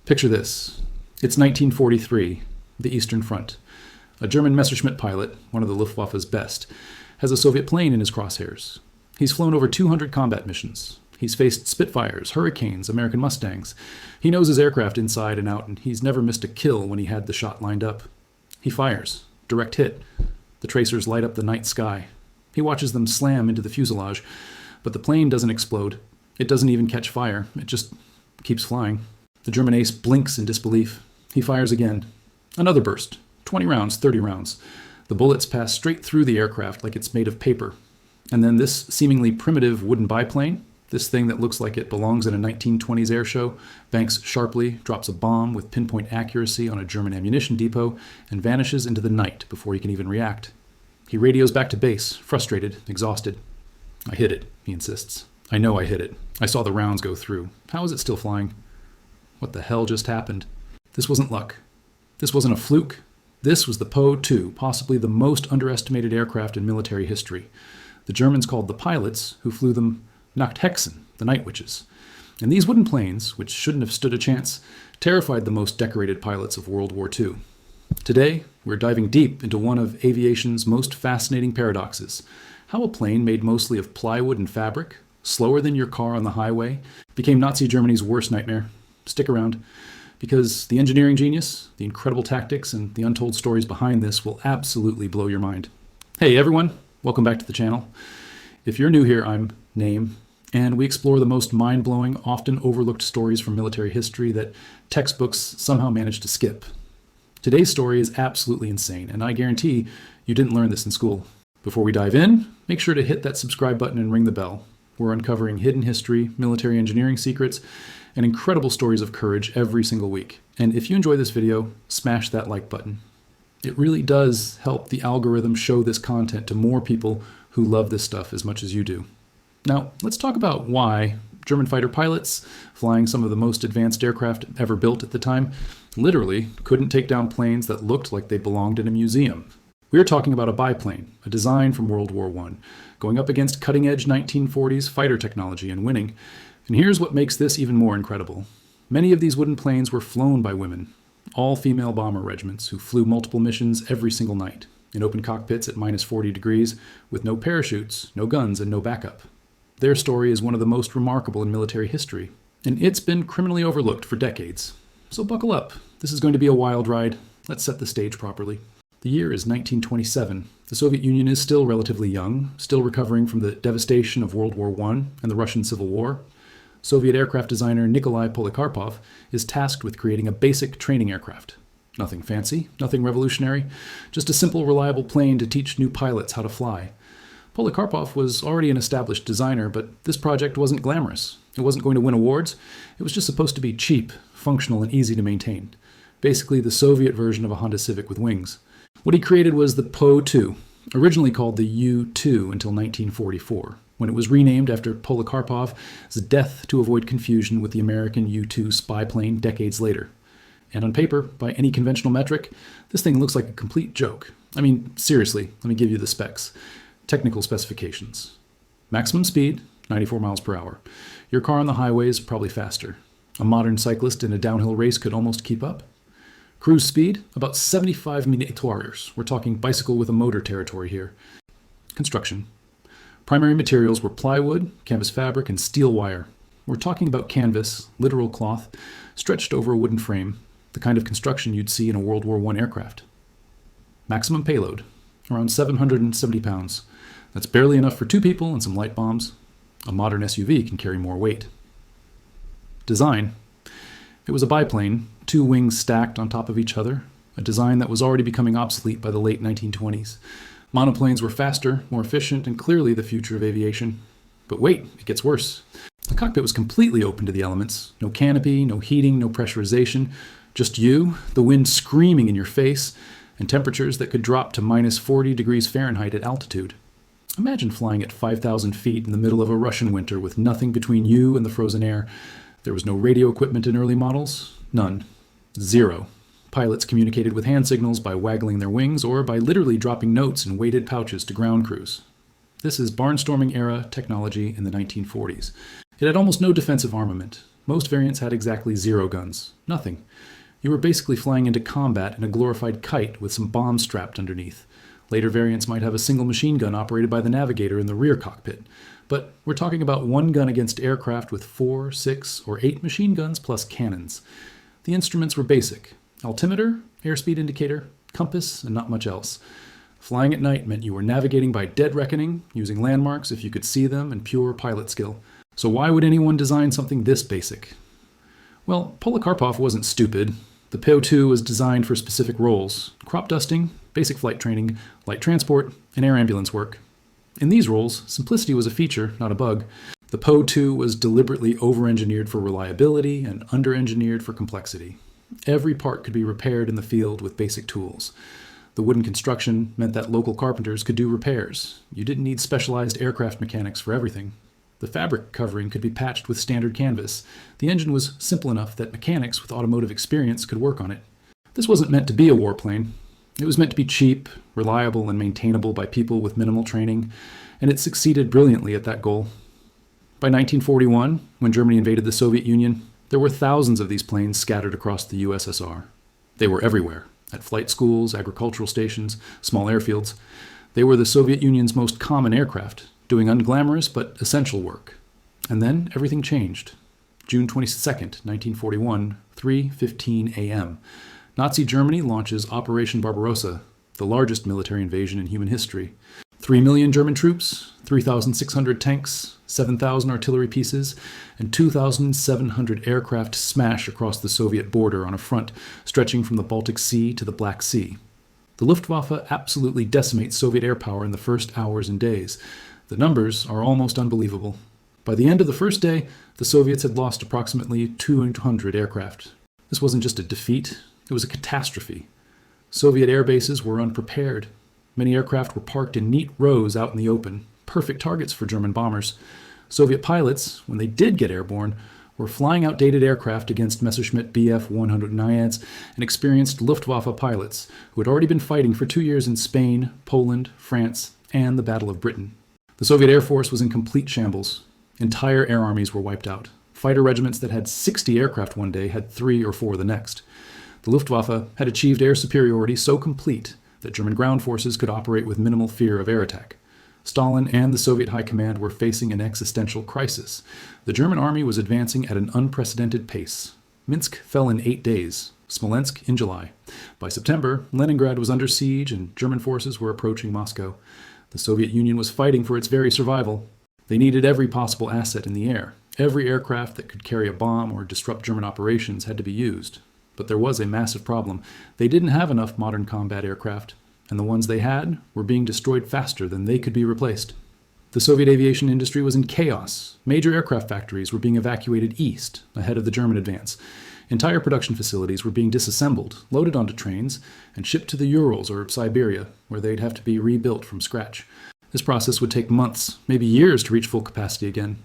Picture this. It's 1943, the Eastern Front. A German Messerschmitt pilot, one of the Luftwaffe's best, has a Soviet plane in his crosshairs. He's flown over 200 combat missions. He's faced Spitfires, Hurricanes, American Mustangs. He knows his aircraft inside and out, and he's never missed a kill when he had the shot lined up. He fires. Direct hit. The tracers light up the night sky. He watches them slam into the fuselage, but the plane doesn't explode. It doesn't even catch fire. It just keeps flying. The German ace blinks in disbelief. He fires again. Another burst. 20 rounds, 30 rounds. The bullets pass straight through the aircraft like it's made of paper. And then this seemingly primitive wooden biplane, this thing that looks like it belongs in a 1920s air show, banks sharply, drops a bomb with pinpoint accuracy on a German ammunition depot, and vanishes into the night before he can even react. He radios back to base, frustrated, exhausted. "I hit it," he insists. "I know I hit it. I saw the rounds go through. How is it still flying? What the hell just happened?" This wasn't luck. This wasn't a fluke. This was the Po-2, possibly the most underestimated aircraft in military history. The Germans called the pilots who flew them Nachthexen, the Night Witches. And these wooden planes, which shouldn't have stood a chance, terrified the most decorated pilots of World War II. Today, we're diving deep into one of aviation's most fascinating paradoxes: how a plane made mostly of plywood and fabric, slower than your car on the highway, became Nazi Germany's worst nightmare. Stick around, because the engineering genius, the incredible tactics, and the untold stories behind this will absolutely blow your mind. Hey everyone, welcome back to the channel. If you're new here, I'm Name, and we explore the most mind-blowing, often overlooked stories from military history that textbooks somehow manage to skip. Today's story is absolutely insane, and I guarantee you didn't learn this in school. Before we dive in, make sure to hit that subscribe button and ring the bell. We're uncovering hidden history, military engineering secrets, and incredible stories of courage every single week. And if you enjoy this video, smash that like button. It really does help the algorithm show this content to more people who love this stuff as much as you do. Now, let's talk about why German fighter pilots, flying some of the most advanced aircraft ever built at the time, literally couldn't take down planes that looked like they belonged in a museum. We're talking about a biplane, a design from World War I, going up against cutting-edge 1940s fighter technology and winning. And here's what makes this even more incredible. Many of these wooden planes were flown by women, all-female bomber regiments who flew multiple missions every single night, in open cockpits at minus 40 degrees, with no parachutes, no guns, and no backup. Their story is one of the most remarkable in military history, and it's been criminally overlooked for decades. So buckle up. This is going to be a wild ride. Let's set the stage properly. The year is 1927. The Soviet Union is still relatively young, still recovering from the devastation of World War I and the Russian Civil War. Soviet aircraft designer Nikolai Polikarpov is tasked with creating a basic training aircraft. Nothing fancy, nothing revolutionary, just a simple, reliable plane to teach new pilots how to fly. Polikarpov was already an established designer, but this project wasn't glamorous. It wasn't going to win awards. It was just supposed to be cheap, functional, and easy to maintain. Basically the Soviet version of a Honda Civic with wings. What he created was the Po-2, originally called the U-2 until 1944, when it was renamed after Polikarpov's death to avoid confusion with the American U-2 spy plane decades later. And on paper, by any conventional metric, this thing looks like a complete joke. I mean, seriously, let me give you the specs. Technical specifications. Maximum speed, 94 miles per hour. Your car on the highway is probably faster. A modern cyclist in a downhill race could almost keep up. Cruise speed, about 75 meters. We're talking bicycle with a motor territory here. Construction. Primary materials were plywood, canvas fabric, and steel wire. We're talking about canvas, literal cloth, stretched over a wooden frame, the kind of construction you'd see in a World War I aircraft. Maximum payload, around 770 pounds. That's barely enough for 2 people and some light bombs. A modern SUV can carry more weight. Design. It was a biplane, 2 wings stacked on top of each other, a design that was already becoming obsolete by the late 1920s. Monoplanes were faster, more efficient, and clearly the future of aviation. But wait, it gets worse. The cockpit was completely open to the elements. No canopy, no heating, no pressurization. Just you, the wind screaming in your face, and temperatures that could drop to minus 40 degrees Fahrenheit at altitude. Imagine flying at 5,000 feet in the middle of a Russian winter with nothing between you and the frozen air. There was no radio equipment in early models. None. Zero. Pilots communicated with hand signals by waggling their wings or by literally dropping notes in weighted pouches to ground crews. This is barnstorming era technology in the 1940s. It had almost no defensive armament. Most variants had exactly 0 guns. Nothing. You were basically flying into combat in a glorified kite with some bombs strapped underneath. Later variants might have a single machine gun operated by the navigator in the rear cockpit. But we're talking about 1 gun against aircraft with 4, 6, or 8 machine guns plus cannons. The instruments were basic: altimeter, airspeed indicator, compass, and not much else. Flying at night meant you were navigating by dead reckoning, using landmarks if you could see them, and pure pilot skill. So why would anyone design something this basic? Well, Polikarpov wasn't stupid. The PO-2 was designed for specific roles: crop dusting, basic flight training, light transport, and air ambulance work. In these roles, simplicity was a feature, not a bug. The PO-2 was deliberately over-engineered for reliability and under-engineered for complexity. Every part could be repaired in the field with basic tools. The wooden construction meant that local carpenters could do repairs. You didn't need specialized aircraft mechanics for everything. The fabric covering could be patched with standard canvas. The engine was simple enough that mechanics with automotive experience could work on it. This wasn't meant to be a warplane. It was meant to be cheap, reliable, and maintainable by people with minimal training, and it succeeded brilliantly at that goal. By 1941, when Germany invaded the Soviet Union, there were thousands of these planes scattered across the USSR. They were everywhere, at flight schools, agricultural stations, small airfields. They were the Soviet Union's most common aircraft, doing unglamorous but essential work. And then everything changed. June 22nd, 1941, 3:15 a.m. Nazi Germany launches Operation Barbarossa, the largest military invasion in human history. 3 million German troops, 3,600 tanks, 7,000 artillery pieces, and 2,700 aircraft smash across the Soviet border on a front stretching from the Baltic Sea to the Black Sea. The Luftwaffe absolutely decimates Soviet air power in the first hours and days. The numbers are almost unbelievable. By the end of the first day, the Soviets had lost approximately 200 aircraft. This wasn't just a defeat, it was a catastrophe. Soviet air bases were unprepared. Many aircraft were parked in neat rows out in the open, perfect targets for German bombers. Soviet pilots, when they did get airborne, were flying outdated aircraft against Messerschmitt Bf-100 Naiads and experienced Luftwaffe pilots who had already been fighting for 2 years in Spain, Poland, France, and the Battle of Britain. The Soviet Air Force was in complete shambles. Entire air armies were wiped out. Fighter regiments that had 60 aircraft one day had 3 or 4 the next. The Luftwaffe had achieved air superiority so complete that German ground forces could operate with minimal fear of air attack. Stalin and the Soviet High Command were facing an existential crisis. The German army was advancing at an unprecedented pace. Minsk fell in 8 days, Smolensk in July. By September, Leningrad was under siege and German forces were approaching Moscow. The Soviet Union was fighting for its very survival. They needed every possible asset in the air. Every aircraft that could carry a bomb or disrupt German operations had to be used. But there was a massive problem. They didn't have enough modern combat aircraft, and the ones they had were being destroyed faster than they could be replaced. The Soviet aviation industry was in chaos. Major aircraft factories were being evacuated east, ahead of the German advance. Entire production facilities were being disassembled, loaded onto trains, and shipped to the Urals or Siberia, where they'd have to be rebuilt from scratch. This process would take months, maybe years, to reach full capacity again.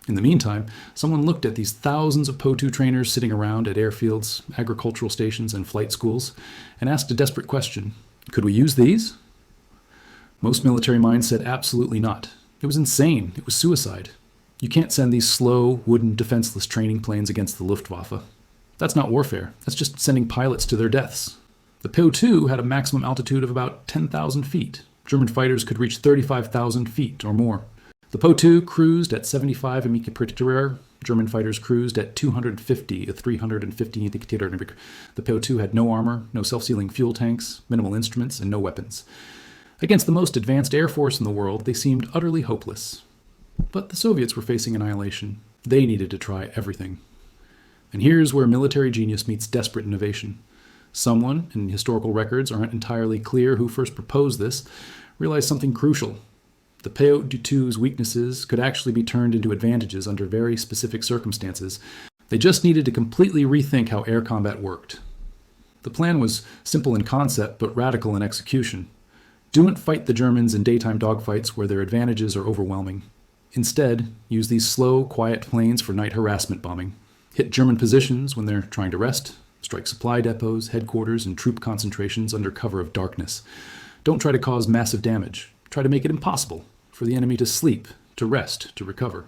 In the meantime, someone looked at these thousands of PO-2 trainers sitting around at airfields, agricultural stations, and flight schools, and asked a desperate question: could we use these? Most military minds said absolutely not. It was insane. It was suicide. You can't send these slow, wooden, defenseless training planes against the Luftwaffe. That's not warfare. That's just sending pilots to their deaths. The PO-2 had a maximum altitude of about 10,000 feet. German fighters could reach 35,000 feet or more. The Po-2 cruised at 75 km/h. German fighters cruised at 250 to 350 km/h. The Po-2 had no armor, no self-sealing fuel tanks, minimal instruments, and no weapons. Against the most advanced air force in the world, they seemed utterly hopeless. But the Soviets were facing annihilation. They needed to try everything. And here's where military genius meets desperate innovation. Someone, and historical records aren't entirely clear who first proposed this, realized something crucial. The PO-2's weaknesses could actually be turned into advantages under very specific circumstances. They just needed to completely rethink how air combat worked. The plan was simple in concept, but radical in execution. Don't fight the Germans in daytime dogfights where their advantages are overwhelming. Instead, use these slow, quiet planes for night harassment bombing. Hit German positions when they're trying to rest. Strike supply depots, headquarters, and troop concentrations under cover of darkness. Don't try to cause massive damage. Try to make it impossible for the enemy to sleep, to rest, to recover.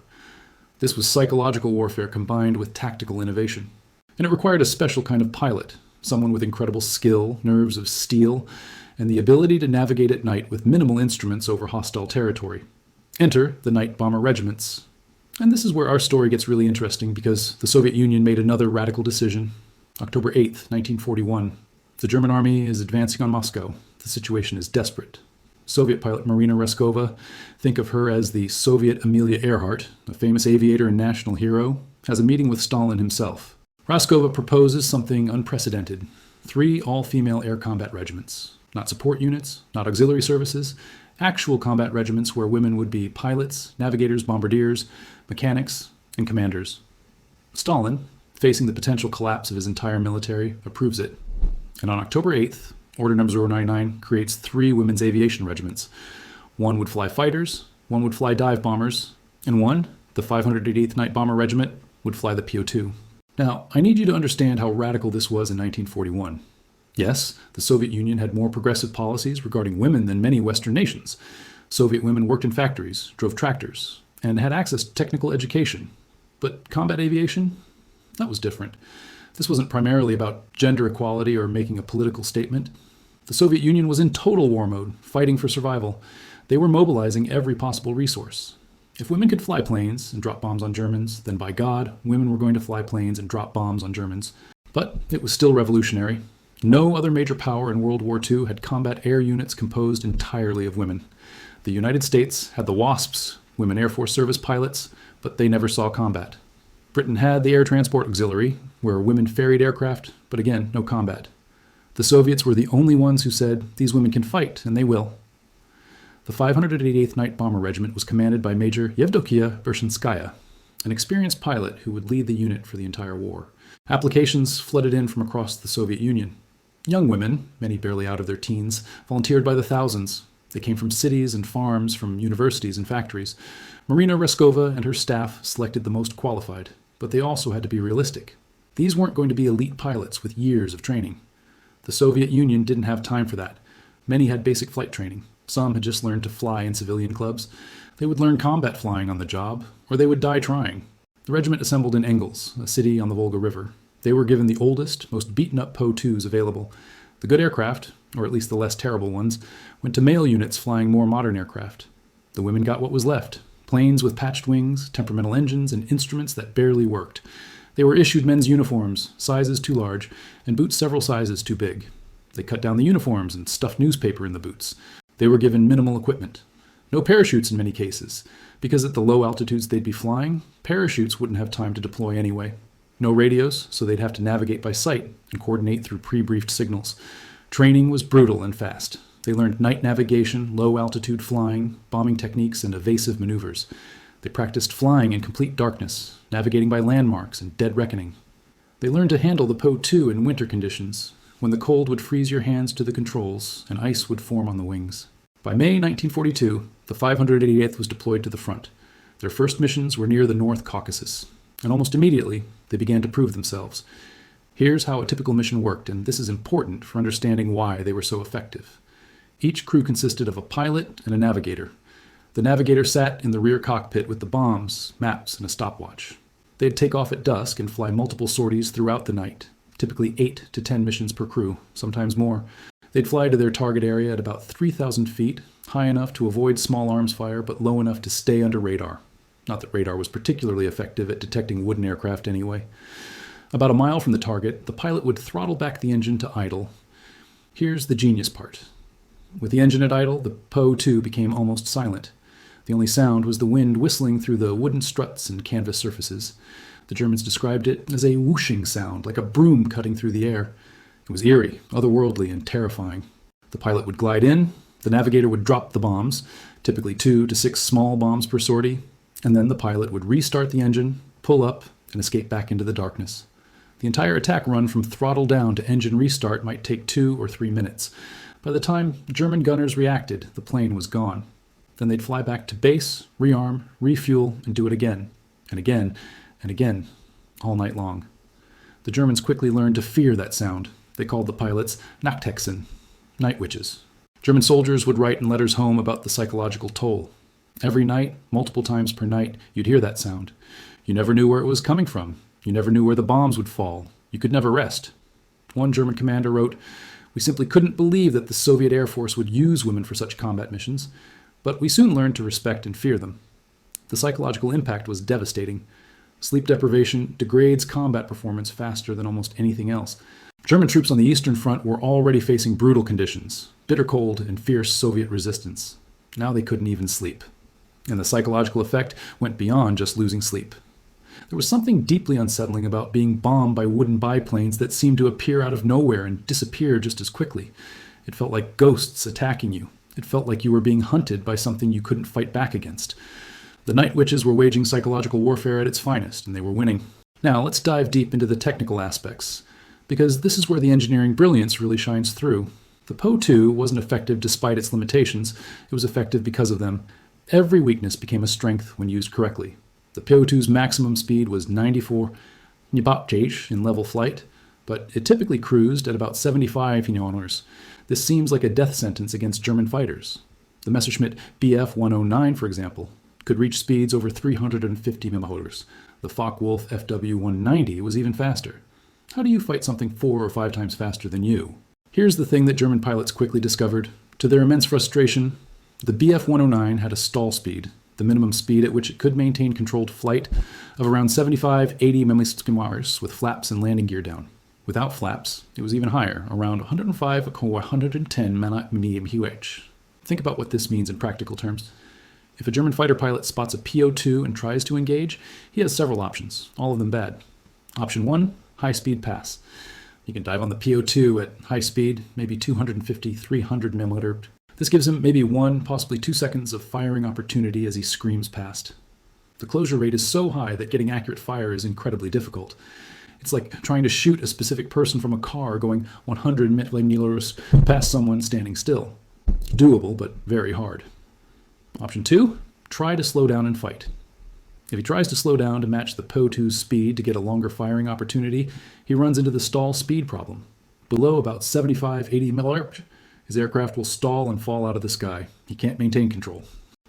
This was psychological warfare combined with tactical innovation. And it required a special kind of pilot, someone with incredible skill, nerves of steel, and the ability to navigate at night with minimal instruments over hostile territory. Enter the Night Bomber Regiments. And this is where our story gets really interesting because the Soviet Union made another radical decision. October 8th, 1941. The German army is advancing on Moscow. The situation is desperate. Soviet pilot Marina Reskova, think of her as the Soviet Amelia Earhart, a famous aviator and national hero, has a meeting with Stalin himself. Reskova proposes something unprecedented. 3 all-female air combat regiments. Not support units, not auxiliary services, actual combat regiments where women would be pilots, navigators, bombardiers, mechanics, and commanders. Stalin, facing the potential collapse of his entire military, approves it. And on October 8th, Order Number 099 creates 3 women's aviation regiments. 1 would fly fighters, 1 would fly dive bombers, and 1, the 588th Night Bomber Regiment, would fly the PO-2. Now, I need you to understand how radical this was in 1941. Yes, the Soviet Union had more progressive policies regarding women than many Western nations. Soviet women worked in factories, drove tractors, and had access to technical education. But combat aviation? That was different. This wasn't primarily about gender equality or making a political statement. The Soviet Union was in total war mode, fighting for survival. They were mobilizing every possible resource. If women could fly planes and drop bombs on Germans, then by God, women were going to fly planes and drop bombs on Germans. But it was still revolutionary. No other major power in World War II had combat air units composed entirely of women. The United States had the WASPs, Women Air Force Service pilots, but they never saw combat. Britain had the Air Transport Auxiliary, where women ferried aircraft, but again, no combat. The Soviets were the only ones who said, these women can fight, and they will. The 588th Night Bomber Regiment was commanded by Major Yevdokia Bershinskaya, an experienced pilot who would lead the unit for the entire war. Applications flooded in from across the Soviet Union. Young women, many barely out of their teens, volunteered by the thousands. They came from cities and farms, from universities and factories. Marina Reskova and her staff selected the most qualified, but they also had to be realistic. These weren't going to be elite pilots with years of training. The Soviet Union didn't have time for that. Many had basic flight training. Some had just learned to fly in civilian clubs. They would learn combat flying on the job, or they would die trying. The regiment assembled in Engels, a city on the Volga River. They were given the oldest, most beaten-up Po-2s available. The good aircraft, or at least the less terrible ones, went to male units flying more modern aircraft. The women got what was left: planes with patched wings, temperamental engines, and instruments that barely worked. They were issued men's uniforms, sizes too large, and boots several sizes too big. They cut down the uniforms and stuffed newspaper in the boots. They were given minimal equipment. No parachutes in many cases, because at the low altitudes they'd be flying, parachutes wouldn't have time to deploy anyway. No radios, so they'd have to navigate by sight and coordinate through pre-briefed signals. Training was brutal and fast. They learned night navigation, low-altitude flying, bombing techniques, and evasive maneuvers. They practiced flying in complete darkness, navigating by landmarks and dead reckoning. They learned to handle the Po-2 in winter conditions, when the cold would freeze your hands to the controls and ice would form on the wings. By May 1942, the 588th was deployed to the front. Their first missions were near the North Caucasus, and almost immediately, they began to prove themselves. Here's how a typical mission worked, and this is important for understanding why they were so effective. Each crew consisted of a pilot and a navigator. The navigator sat in the rear cockpit with the bombs, maps, and a stopwatch. They'd take off at dusk and fly multiple sorties throughout the night, typically 8 to 10 missions per crew, sometimes more. They'd fly to their target area at about 3,000 feet, high enough to avoid small arms fire, but low enough to stay under radar. Not that radar was particularly effective at detecting wooden aircraft anyway. About a mile from the target, the pilot would throttle back the engine to idle. Here's the genius part. With the engine at idle, the Po-2 became almost silent. The only sound was the wind whistling through the wooden struts and canvas surfaces. The Germans described it as a whooshing sound, like a broom cutting through the air. It was eerie, otherworldly, and terrifying. The pilot would glide in, the navigator would drop the bombs, typically 2 to 6 small bombs per sortie, and then the pilot would restart the engine, pull up, and escape back into the darkness. The entire attack run from throttle down to engine restart might take 2 or 3 minutes. By the time German gunners reacted, the plane was gone. Then they'd fly back to base, rearm, refuel, and do it again, and again, and again, all night long. The Germans quickly learned to fear that sound. They called the pilots Nachthexen, night witches. German soldiers would write in letters home about the psychological toll. Every night, multiple times per night, you'd hear that sound. You never knew where it was coming from. You never knew where the bombs would fall. You could never rest. One German commander wrote, "We simply couldn't believe that the Soviet Air Force would use women for such combat missions, but we soon learned to respect and fear them." The psychological impact was devastating. Sleep deprivation degrades combat performance faster than almost anything else. German troops on the Eastern Front were already facing brutal conditions, bitter cold and fierce Soviet resistance. Now they couldn't even sleep. And the psychological effect went beyond just losing sleep. There was something deeply unsettling about being bombed by wooden biplanes that seemed to appear out of nowhere and disappear just as quickly. It felt like ghosts attacking you. It felt like you were being hunted by something you couldn't fight back against. The Night Witches were waging psychological warfare at its finest, and they were winning. Now, let's dive deep into the technical aspects, because this is where the engineering brilliance really shines through. The Po-2 wasn't effective despite its limitations. It was effective because of them. Every weakness became a strength when used correctly. The Po-2's maximum speed was 94 km/h in level flight, but it typically cruised at about 75 km/h. This seems like a death sentence against German fighters. The Messerschmitt Bf 109, for example, could reach speeds over 350 mph. The Focke-Wulf FW 190 was even faster. How do you fight something 4 or 5 times faster than you? Here's the thing that German pilots quickly discovered. To their immense frustration, the Bf 109 had a stall speed, the minimum speed at which it could maintain controlled flight, of around 75-80 mph with flaps and landing gear down. Without flaps, it was even higher, around 105 or 110 mph. Think about what this means in practical terms. If a German fighter pilot spots a Po-2 and tries to engage, he has several options, all of them bad. Option 1, high-speed pass. You can dive on the Po-2 at high speed, maybe 250-300 mm. This gives him maybe 1, possibly 2 seconds of firing opportunity as he screams past. The closure rate is so high that getting accurate fire is incredibly difficult. It's like trying to shoot a specific person from a car going 100 mm past someone standing still. Doable, but very hard. Option 2, try to slow down and fight. If he tries to slow down to match the Po-2's speed to get a longer firing opportunity, he runs into the stall speed problem. Below about 75-80 mph, his aircraft will stall and fall out of the sky. He can't maintain control.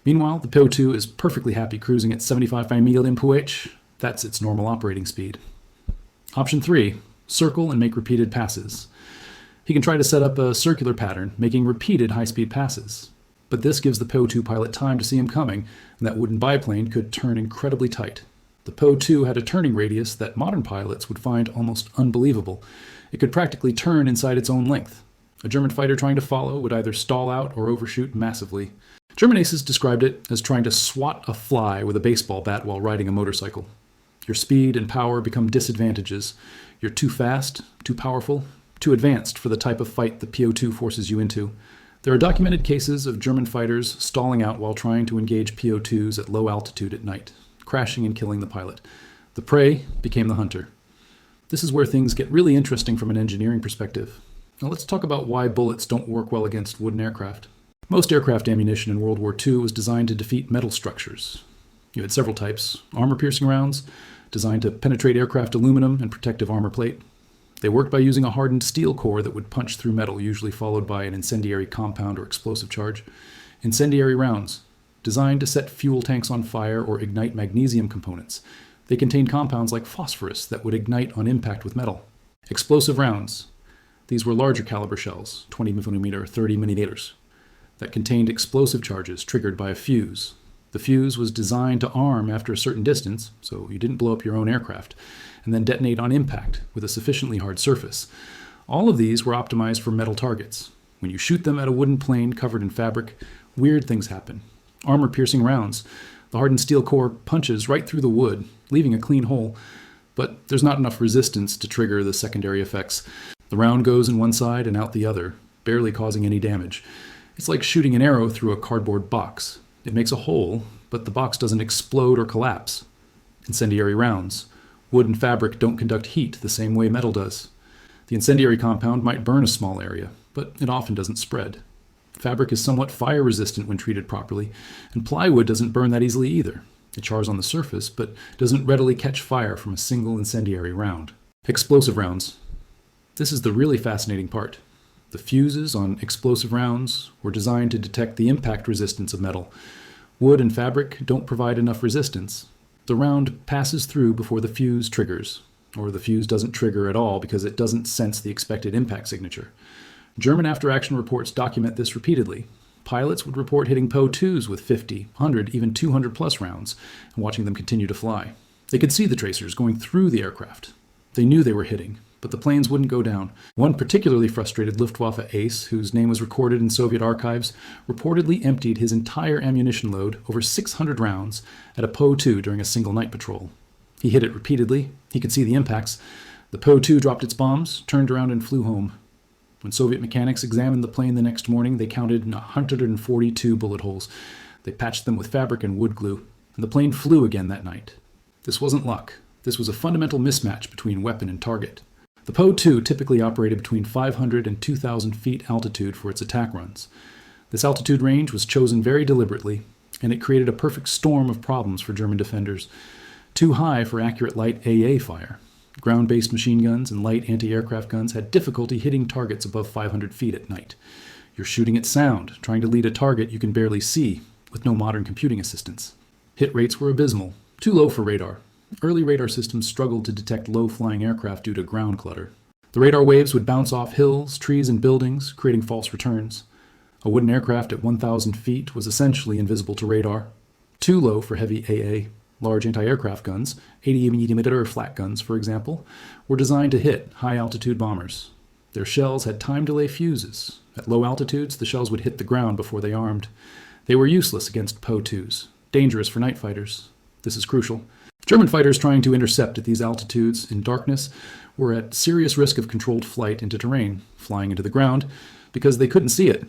Meanwhile, the Po-2 is perfectly happy cruising at 75 mph. That's its normal operating speed. Option 3, circle and make repeated passes. He can try to set up a circular pattern, making repeated high-speed passes. But this gives the Po-2 pilot time to see him coming, and that wooden biplane could turn incredibly tight. The Po-2 had a turning radius that modern pilots would find almost unbelievable. It could practically turn inside its own length. A German fighter trying to follow would either stall out or overshoot massively. German aces described it as trying to swat a fly with a baseball bat while riding a motorcycle. Your speed and power become disadvantages. You're too fast, too powerful, too advanced for the type of fight the Po-2 forces you into. There are documented cases of German fighters stalling out while trying to engage Po-2s at low altitude at night, crashing and killing the pilot. The prey became the hunter. This is where things get really interesting from an engineering perspective. Now let's talk about why bullets don't work well against wooden aircraft. Most aircraft ammunition in World War II was designed to defeat metal structures. You had several types: armor-piercing rounds, designed to penetrate aircraft aluminum and protective armor plate. They worked by using a hardened steel core that would punch through metal, usually followed by an incendiary compound or explosive charge. Incendiary rounds, designed to set fuel tanks on fire or ignite magnesium components. They contained compounds like phosphorus that would ignite on impact with metal. Explosive rounds. These were larger caliber shells, 20 mm, 30 mm, that contained explosive charges triggered by a fuse. The fuse was designed to arm after a certain distance, so you didn't blow up your own aircraft, and then detonate on impact with a sufficiently hard surface. All of these were optimized for metal targets. When you shoot them at a wooden plane covered in fabric, weird things happen. Armor-piercing rounds. The hardened steel core punches right through the wood, leaving a clean hole, but there's not enough resistance to trigger the secondary effects. The round goes in one side and out the other, barely causing any damage. It's like shooting an arrow through a cardboard box. It makes a hole, but the box doesn't explode or collapse. Incendiary rounds. Wood and fabric don't conduct heat the same way metal does. The incendiary compound might burn a small area, but it often doesn't spread. Fabric is somewhat fire resistant when treated properly, and plywood doesn't burn that easily either. It chars on the surface, but doesn't readily catch fire from a single incendiary round. Explosive rounds. This is the really fascinating part. The fuses on explosive rounds were designed to detect the impact resistance of metal. Wood and fabric don't provide enough resistance. The round passes through before the fuse triggers, or the fuse doesn't trigger at all because it doesn't sense the expected impact signature. German after-action reports document this repeatedly. Pilots would report hitting Po-2s with 50, 100, even 200 plus rounds, and watching them continue to fly. They could see the tracers going through the aircraft. They knew they were hitting, but the planes wouldn't go down. One particularly frustrated Luftwaffe ace, whose name was recorded in Soviet archives, reportedly emptied his entire ammunition load, over 600 rounds, at a Po-2 during a single night patrol. He hit it repeatedly. He could see the impacts. The Po-2 dropped its bombs, turned around, and flew home. When Soviet mechanics examined the plane the next morning, they counted 142 bullet holes. They patched them with fabric and wood glue, and the plane flew again that night. This wasn't luck. This was a fundamental mismatch between weapon and target. The Po-2 typically operated between 500 and 2,000 feet altitude for its attack runs. This altitude range was chosen very deliberately, and it created a perfect storm of problems for German defenders. Too high for accurate light AA fire. Ground-based machine guns and light anti-aircraft guns had difficulty hitting targets above 500 feet at night. You're shooting at sound, trying to lead a target you can barely see, with no modern computing assistance. Hit rates were abysmal, too low for radar. Early radar systems struggled to detect low-flying aircraft due to ground clutter. The radar waves would bounce off hills, trees, and buildings, creating false returns. A wooden aircraft at 1,000 feet was essentially invisible to radar. Too low for heavy AA. Large anti-aircraft guns, 80mm flak guns, for example, were designed to hit high-altitude bombers. Their shells had time delay fuses. At low altitudes, the shells would hit the ground before they armed. They were useless against Po-2s, dangerous for night fighters. This is crucial. German fighters trying to intercept at these altitudes in darkness were at serious risk of controlled flight into terrain, flying into the ground, because they couldn't see it.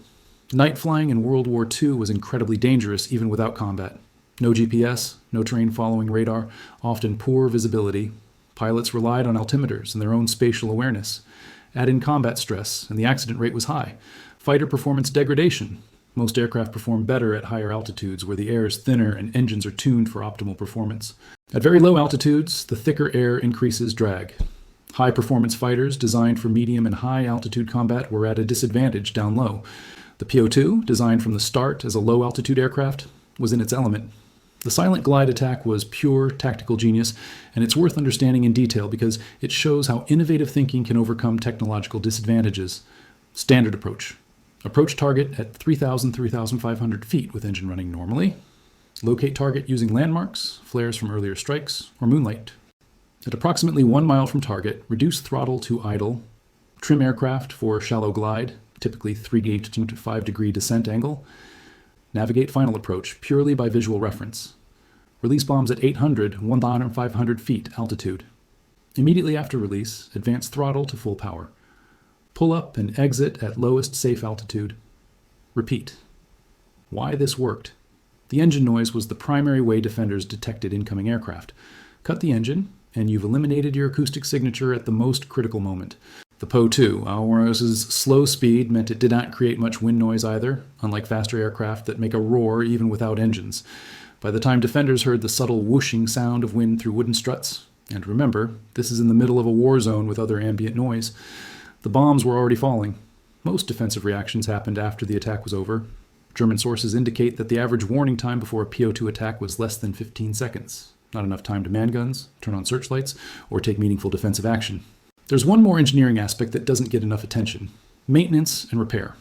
Night flying in World War II was incredibly dangerous even without combat. No GPS, no terrain following radar, often poor visibility. Pilots relied on altimeters and their own spatial awareness. Add in combat stress, and the accident rate was high. Fighter performance degradation. Most aircraft perform better at higher altitudes where the air is thinner and engines are tuned for optimal performance. At very low altitudes, the thicker air increases drag. High-performance fighters designed for medium and high-altitude combat were at a disadvantage down low. The Po-2, designed from the start as a low-altitude aircraft, was in its element. The silent glide attack was pure tactical genius, and it's worth understanding in detail because it shows how innovative thinking can overcome technological disadvantages. Standard approach. Approach target at 3,000, 3,500 feet with engine running normally. Locate target using landmarks, flares from earlier strikes, or moonlight. At approximately 1 mile from target, reduce throttle to idle. Trim aircraft for shallow glide, typically 3 to 5 degree descent angle. Navigate final approach purely by visual reference. Release bombs at 800, 1,500 feet altitude. Immediately after release, advance throttle to full power. Pull up and exit at lowest safe altitude. Repeat. Why this worked? The engine noise was the primary way defenders detected incoming aircraft. Cut the engine, and you've eliminated your acoustic signature at the most critical moment. The Po-2, whereas slow speed meant it did not create much wind noise either, unlike faster aircraft that make a roar even without engines. By the time defenders heard the subtle whooshing sound of wind through wooden struts, and remember, this is in the middle of a war zone with other ambient noise, the bombs were already falling. Most defensive reactions happened after the attack was over. German sources indicate that the average warning time before a Po-2 attack was less than 15 seconds. Not enough time to man guns, turn on searchlights, or take meaningful defensive action. There's one more engineering aspect that doesn't get enough attention: maintenance and repair.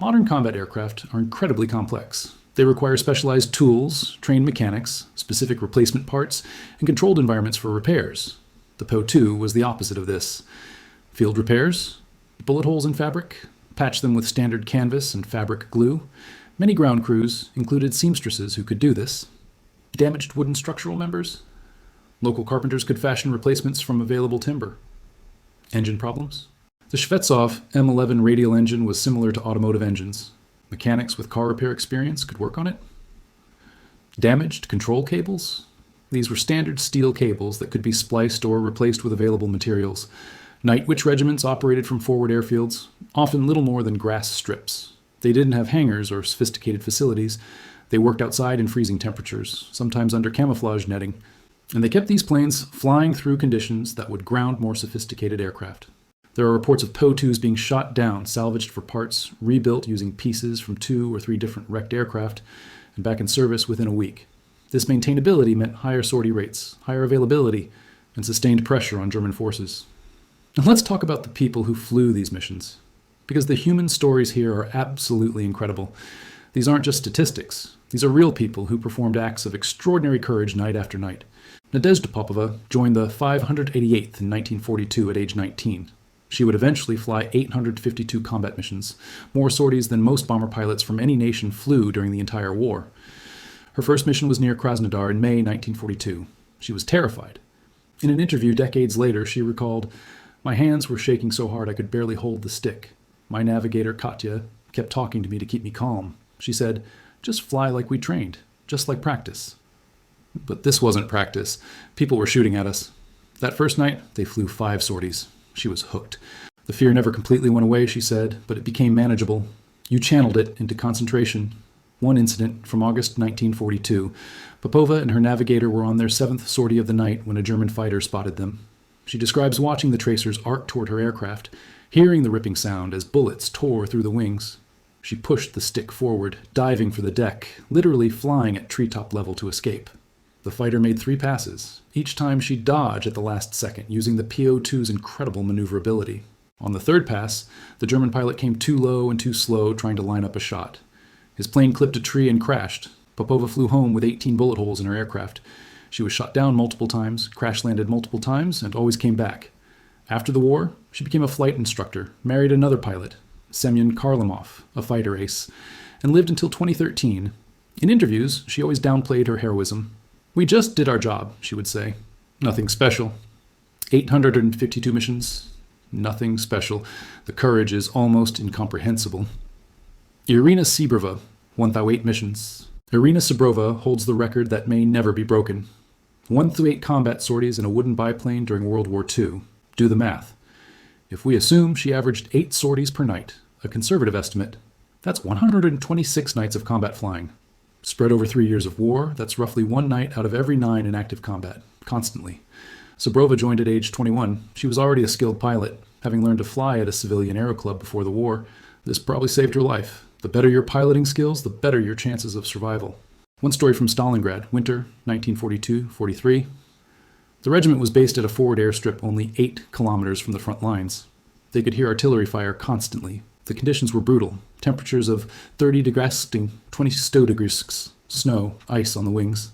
Modern combat aircraft are incredibly complex. They require specialized tools, trained mechanics, specific replacement parts, and controlled environments for repairs. The Po-2 was the opposite of this. Field repairs, bullet holes in fabric, patch them with standard canvas and fabric glue. Many ground crews included seamstresses who could do this. Damaged wooden structural members? Local carpenters could fashion replacements from available timber. Engine problems? The Shvetsov M11 radial engine was similar to automotive engines. Mechanics with car repair experience could work on it. Damaged control cables? These were standard steel cables that could be spliced or replaced with available materials. Night Witch regiments operated from forward airfields, often little more than grass strips. They didn't have hangars or sophisticated facilities. They worked outside in freezing temperatures, sometimes under camouflage netting. And they kept these planes flying through conditions that would ground more sophisticated aircraft. There are reports of Po-2s being shot down, salvaged for parts, rebuilt using pieces from 2 or 3 different wrecked aircraft, and back in service within a week. This maintainability meant higher sortie rates, higher availability, and sustained pressure on German forces. Now let's talk about the people who flew these missions, because the human stories here are absolutely incredible. These aren't just statistics. These are real people who performed acts of extraordinary courage night after night. Nadezhda Popova joined the 588th in 1942 at age 19. She would eventually fly 852 combat missions, more sorties than most bomber pilots from any nation flew during the entire war. Her first mission was near Krasnodar in May 1942. She was terrified. In an interview decades later, she recalled, "My hands were shaking so hard I could barely hold the stick. My navigator, Katya, kept talking to me to keep me calm. She said, 'Just fly like we trained, just like practice.'" But this wasn't practice. People were shooting at us. That first night, they flew 5 sorties. She was hooked. The fear never completely went away, she said, but it became manageable. You channeled it into concentration. One incident from August 1942. Popova and her navigator were on their 7th sortie of the night when a German fighter spotted them. She describes watching the tracers arc toward her aircraft, hearing the ripping sound as bullets tore through the wings. She pushed the stick forward, diving for the deck, literally flying at treetop level to escape. The fighter made 3 passes. Each time she dodged at the last second, using the PO-2's incredible maneuverability. On the 3rd pass, the German pilot came too low and too slow, trying to line up a shot. His plane clipped a tree and crashed. Popova flew home with 18 bullet holes in her aircraft. She was shot down multiple times, crash-landed multiple times, and always came back. After the war, she became a flight instructor, married another pilot, Semyon Kharlamov, a fighter ace, and lived until 2013. In interviews, she always downplayed her heroism. "We just did our job," she would say. Nothing special. 852 missions. Nothing special. The courage is almost incomprehensible. Irina Sibrova, 1,008 missions. Irina Sibrova holds the record that may never be broken. 1 through 8 combat sorties in a wooden biplane during World War II. Do the math. If we assume she averaged 8 sorties per night, a conservative estimate, that's 126 nights of combat flying. Spread over 3 years of war, that's roughly 1 night out of every 9 in active combat, constantly. Sibrova joined at age 21. She was already a skilled pilot, having learned to fly at a civilian aero club before the war. This probably saved her life. The better your piloting skills, the better your chances of survival. One story from Stalingrad, winter 1942-43. The regiment was based at a forward airstrip only 8 kilometers from the front lines. They could hear artillery fire constantly. The conditions were brutal. Temperatures of 30 degrees to 20 degrees, snow, ice on the wings.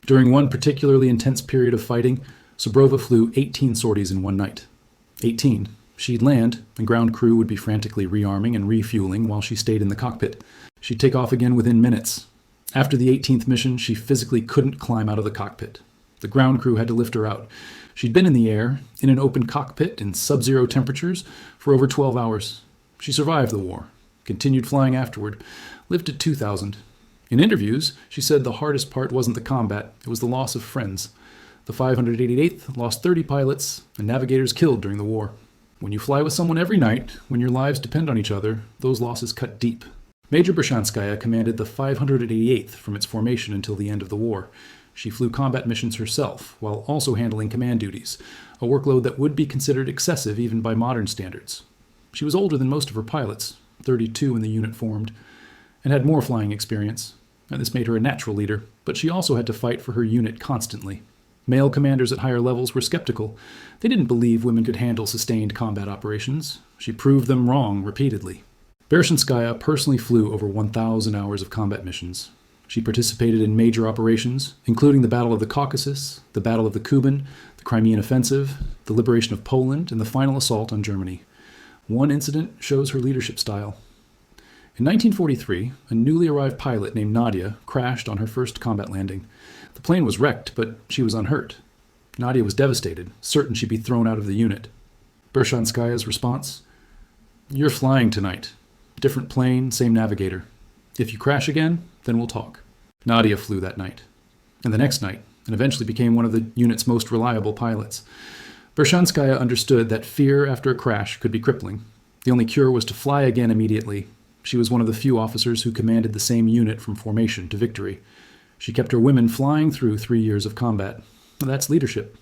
During one particularly intense period of fighting, Sibrova flew 18 sorties in one night. 18. She'd land, and ground crew would be frantically rearming and refueling while she stayed in the cockpit. She'd take off again within minutes. After the 18th mission, she physically couldn't climb out of the cockpit. The ground crew had to lift her out. She'd been in the air, in an open cockpit in sub-zero temperatures, for over 12 hours. She survived the war, continued flying afterward, lived to 2000. In interviews, she said the hardest part wasn't the combat, it was the loss of friends. The 588th lost 30 pilots and navigators killed during the war. When you fly with someone every night, when your lives depend on each other, those losses cut deep. Major Bershanskaya commanded the 588th from its formation until the end of the war. She flew combat missions herself, while also handling command duties, a workload that would be considered excessive even by modern standards. She was older than most of her pilots, 32 when the unit formed, and had more flying experience, and this made her a natural leader, but she also had to fight for her unit constantly. Male commanders at higher levels were skeptical. They didn't believe women could handle sustained combat operations. She proved them wrong repeatedly. Bershanskaya personally flew over 1,000 hours of combat missions. She participated in major operations, including the Battle of the Caucasus, the Battle of the Kuban, the Crimean Offensive, the liberation of Poland, and the final assault on Germany. One incident shows her leadership style. In 1943, a newly arrived pilot named Nadia crashed on her first combat landing. The plane was wrecked, but she was unhurt. Nadia was devastated, certain she'd be thrown out of the unit. Bershanskaya's response? "You're flying tonight. Different plane, same navigator. If you crash again, then we'll talk." Nadia flew that night, and the next night, and eventually became one of the unit's most reliable pilots. Bershanskaya understood that fear after a crash could be crippling. The only cure was to fly again immediately. She was one of the few officers who commanded the same unit from formation to victory. She kept her women flying through 3 years of combat. That's leadership.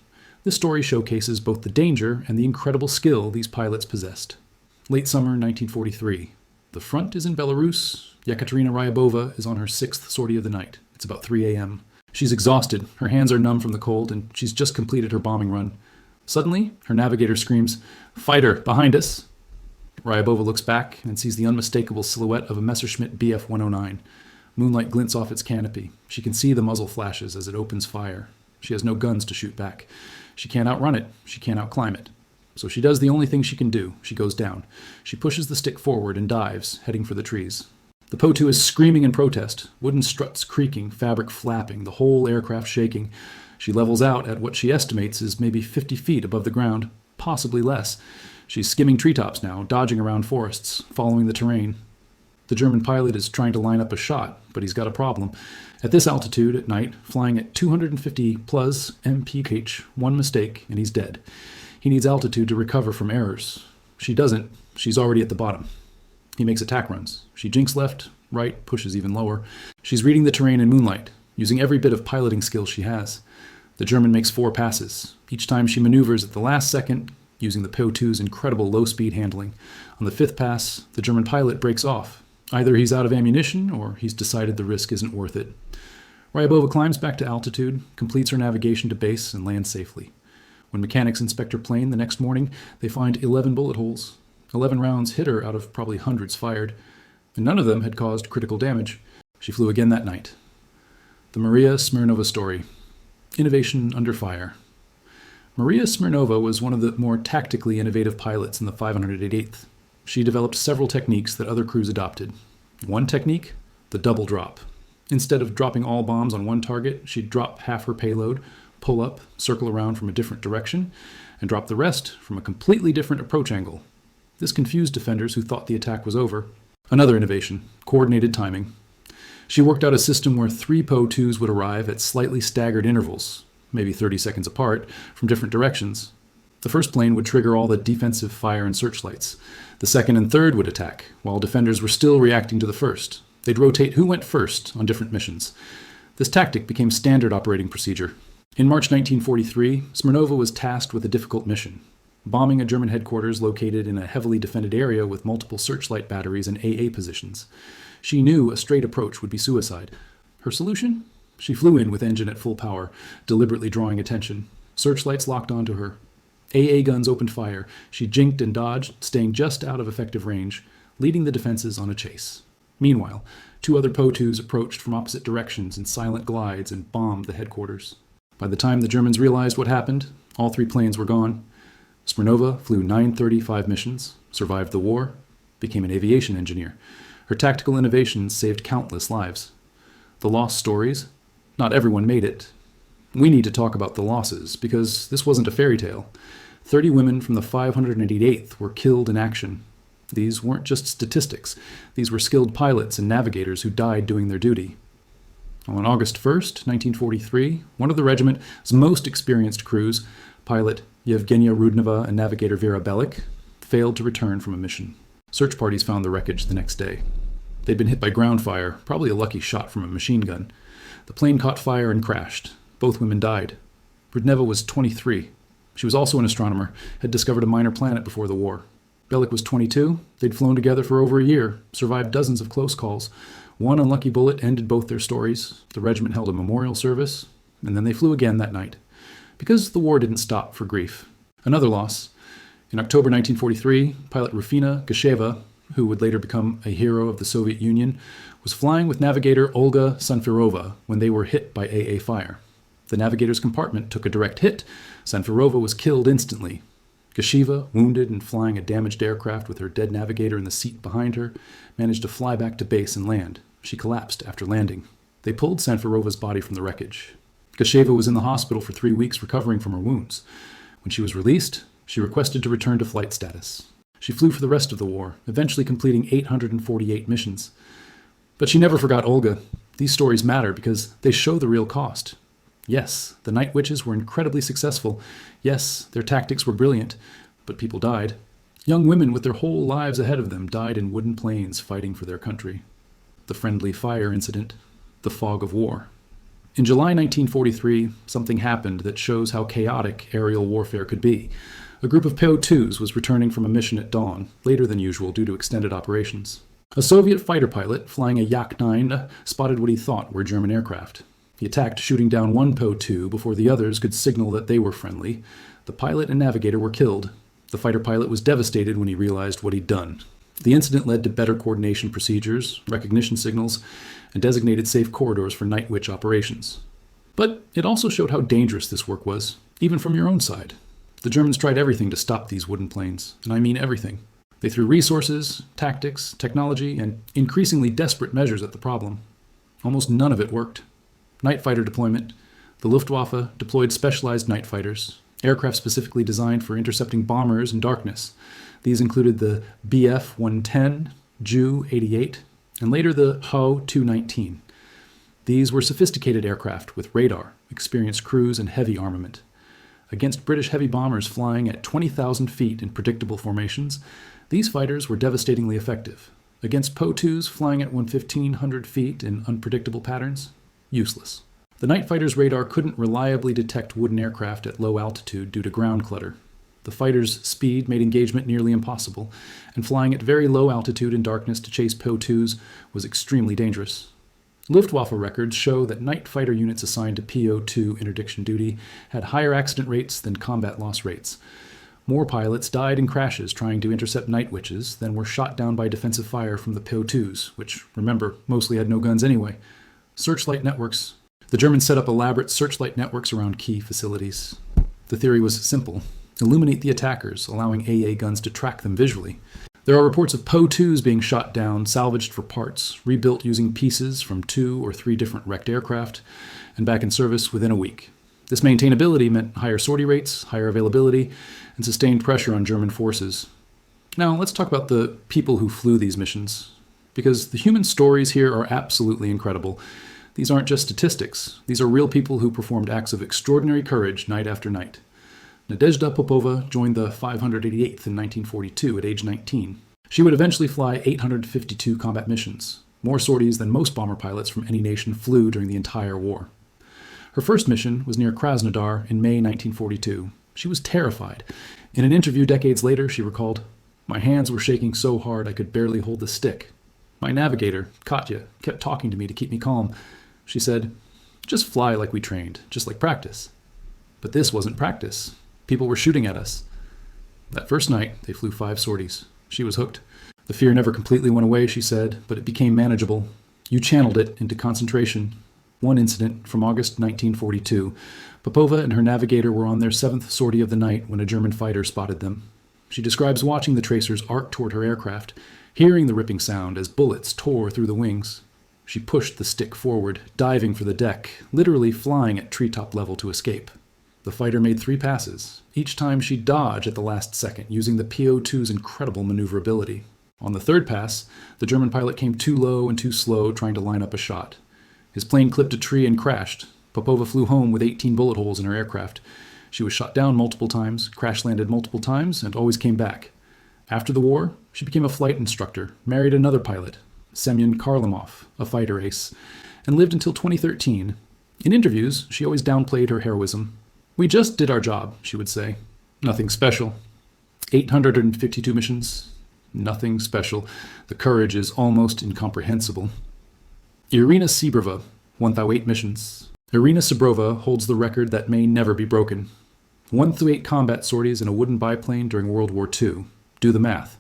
This story showcases both the danger and the incredible skill these pilots possessed. Late summer 1943. The front is in Belarus. Yekaterina Ryabova is on her 6th sortie of the night. It's about 3 a.m. She's exhausted, her hands are numb from the cold, and she's just completed her bombing run. Suddenly, her navigator screams, "Fighter, behind us!" Ryabova looks back and sees the unmistakable silhouette of a Messerschmitt Bf 109. Moonlight glints off its canopy. She can see the muzzle flashes as it opens fire. She has no guns to shoot back. She can't outrun it. She can't outclimb it. So she does the only thing she can do. She goes down. She pushes the stick forward and dives, heading for the trees. The Po-2 is screaming in protest, wooden struts creaking, fabric flapping, the whole aircraft shaking. She levels out at what she estimates is maybe 50 feet above the ground, possibly less. She's skimming treetops now, dodging around forests, following the terrain. The German pilot is trying to line up a shot, but he's got a problem. At this altitude, at night, flying at 250 plus mph, one mistake, and he's dead. He needs altitude to recover from errors. She doesn't. She's already at the bottom. He makes attack runs. She jinks left, right, pushes even lower. She's reading the terrain in moonlight, using every bit of piloting skill she has. The German makes 4 passes. Each time she maneuvers at the last second, using the Po-2's incredible low-speed handling. On the 5th pass, the German pilot breaks off. Either he's out of ammunition, or he's decided the risk isn't worth it. Ryabova climbs back to altitude, completes her navigation to base, and lands safely. When mechanics inspect her plane the next morning, they find 11 bullet holes. 11 rounds hit her out of probably hundreds fired, and none of them had caused critical damage. She flew again that night. The Maria Smirnova story. Innovation under fire. Maria Smirnova was one of the more tactically innovative pilots in the 588th. She developed several techniques that other crews adopted. One technique, the double drop. Instead of dropping all bombs on one target, she'd drop half her payload, pull up, circle around from a different direction, and drop the rest from a completely different approach angle. This confused defenders who thought the attack was over. Another innovation, coordinated timing. She worked out a system where 3 Po-2s would arrive at slightly staggered intervals, maybe 30 seconds apart, from different directions. The first plane would trigger all the defensive fire and searchlights. The second and third would attack, while defenders were still reacting to the first. They'd rotate who went first on different missions. This tactic became standard operating procedure. In March 1943, Smirnova was tasked with a difficult mission, bombing a German headquarters located in a heavily defended area with multiple searchlight batteries and AA positions. She knew a straight approach would be suicide. Her solution? She flew in with engine at full power, deliberately drawing attention. Searchlights locked onto her. AA guns opened fire. She jinked and dodged, staying just out of effective range, leading the defenses on a chase. Meanwhile, 2 other Po-2s approached from opposite directions in silent glides and bombed the headquarters. By the time the Germans realized what happened, all 3 planes were gone. Smirnova flew 935 missions, survived the war, became an aviation engineer. Her tactical innovations saved countless lives. The lost stories? Not everyone made it. We need to talk about the losses, because this wasn't a fairy tale. 30 women from the 588th were killed in action. These weren't just statistics. These were skilled pilots and navigators who died doing their duty. On August 1st, 1943, one of the regiment's most experienced crews, pilot Yevgenia Rudneva and navigator Vera Belik, failed to return from a mission. Search parties found the wreckage the next day. They'd been hit by ground fire, probably a lucky shot from a machine gun. The plane caught fire and crashed. Both women died. Rudneva was 23. She was also an astronomer, had discovered a minor planet before the war. Belik was 22. They'd flown together for over a year, survived dozens of close calls. One unlucky bullet ended both their stories. The regiment held a memorial service, and then they flew again that night. Because the war didn't stop for grief. Another loss. In October 1943, pilot Rufina Gasheva, who would later become a hero of the Soviet Union, was flying with navigator Olga Sanfirova when they were hit by AA fire. The navigator's compartment took a direct hit. Sanfirova was killed instantly. Gasheva, wounded and flying a damaged aircraft with her dead navigator in the seat behind her, managed to fly back to base and land. She collapsed after landing. They pulled Sanfirova's body from the wreckage. Gasheva was in the hospital for 3 weeks recovering from her wounds. When she was released, she requested to return to flight status. She flew for the rest of the war, eventually completing 848 missions. But she never forgot Olga. These stories matter because they show the real cost. Yes, the Night Witches were incredibly successful. Yes, their tactics were brilliant, but people died. Young women with their whole lives ahead of them died in wooden planes fighting for their country. The friendly fire incident, the fog of war. In July 1943, something happened that shows how chaotic aerial warfare could be. A group of Po-2s was returning from a mission at dawn, later than usual due to extended operations. A Soviet fighter pilot flying a Yak-9 spotted what he thought were German aircraft. He attacked, shooting down one Po-2 before the others could signal that they were friendly. The pilot and navigator were killed. The fighter pilot was devastated when he realized what he'd done. The incident led to better coordination procedures, recognition signals, and designated safe corridors for night witch operations. But it also showed how dangerous this work was, even from your own side. The Germans tried everything to stop these wooden planes, and I mean everything. They threw resources, tactics, technology, and increasingly desperate measures at the problem. Almost none of it worked. Night fighter deployment. The Luftwaffe deployed specialized night fighters, aircraft specifically designed for intercepting bombers in darkness. These included the Bf-110, Ju-88, and later the Ho-219. These were sophisticated aircraft with radar, experienced crews, and heavy armament. Against British heavy bombers flying at 20,000 feet in predictable formations, these fighters were devastatingly effective. Against Po-2s flying at 1,500 feet in unpredictable patterns, useless. The night fighters' radar couldn't reliably detect wooden aircraft at low altitude due to ground clutter. The fighters' speed made engagement nearly impossible, and flying at very low altitude in darkness to chase Po-2s was extremely dangerous. Luftwaffe records show that night fighter units assigned to Po-2 interdiction duty had higher accident rates than combat loss rates. More pilots died in crashes trying to intercept night witches than were shot down by defensive fire from the Po-2s, which, remember, mostly had no guns anyway. Searchlight networks. The Germans set up elaborate searchlight networks around key facilities. The theory was simple. Illuminate the attackers, allowing AA guns to track them visually. There are reports of Po-2s being shot down, salvaged for parts, rebuilt using pieces from 2 or 3 different wrecked aircraft, and back in service within a week. This maintainability meant higher sortie rates, higher availability, and sustained pressure on German forces. Now, let's talk about the people who flew these missions, because the human stories here are absolutely incredible. These aren't just statistics. These are real people who performed acts of extraordinary courage night after night. Nadezhda Popova joined the 588th in 1942 at age 19. She would eventually fly 852 combat missions, more sorties than most bomber pilots from any nation flew during the entire war. Her first mission was near Krasnodar in May 1942. She was terrified. In an interview decades later, she recalled, "My hands were shaking so hard I could barely hold the stick. My navigator, Katya, kept talking to me to keep me calm. She said, 'Just fly like we trained, just like practice.' But this wasn't practice. People were shooting at us." That first night, they flew 5 sorties. She was hooked. The fear never completely went away, she said, but it became manageable. You channeled it into concentration. One incident from August 1942. Popova and her navigator were on their 7th sortie of the night when a German fighter spotted them. She describes watching the tracers arc toward her aircraft, hearing the ripping sound as bullets tore through the wings. She pushed the stick forward, diving for the deck, literally flying at treetop level to escape. The fighter made 3 passes. Each time she dodged at the last second, using the Po-2's incredible maneuverability. On the 3rd pass, the German pilot came too low and too slow trying to line up a shot. His plane clipped a tree and crashed. Popova flew home with 18 bullet holes in her aircraft. She was shot down multiple times, crash-landed multiple times, and always came back. After the war, she became a flight instructor, married another pilot, Semyon Kharlamov, a fighter ace, and lived until 2013. In interviews, she always downplayed her heroism. "We just did our job," she would say. Nothing special. 852 missions. Nothing special. The courage is almost incomprehensible. Irina Sibrova, 1,008 missions. Irina Sibrova holds the record that may never be broken. 1 through 8 combat sorties in a wooden biplane during World War II. Do the math.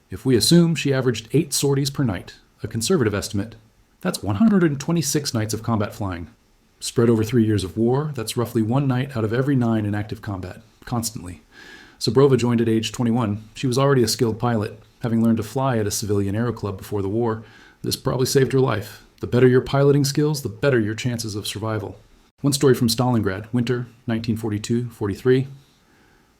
If we assume she averaged 8 sorties per night, a conservative estimate, that's 126 nights of combat flying. Spread over 3 years of war, that's roughly 1 night out of every 9 in active combat, constantly. Sibrova joined at age 21. She was already a skilled pilot, having learned to fly at a civilian aero club before the war. This probably saved her life. The better your piloting skills, the better your chances of survival. One story from Stalingrad, winter 1942-43.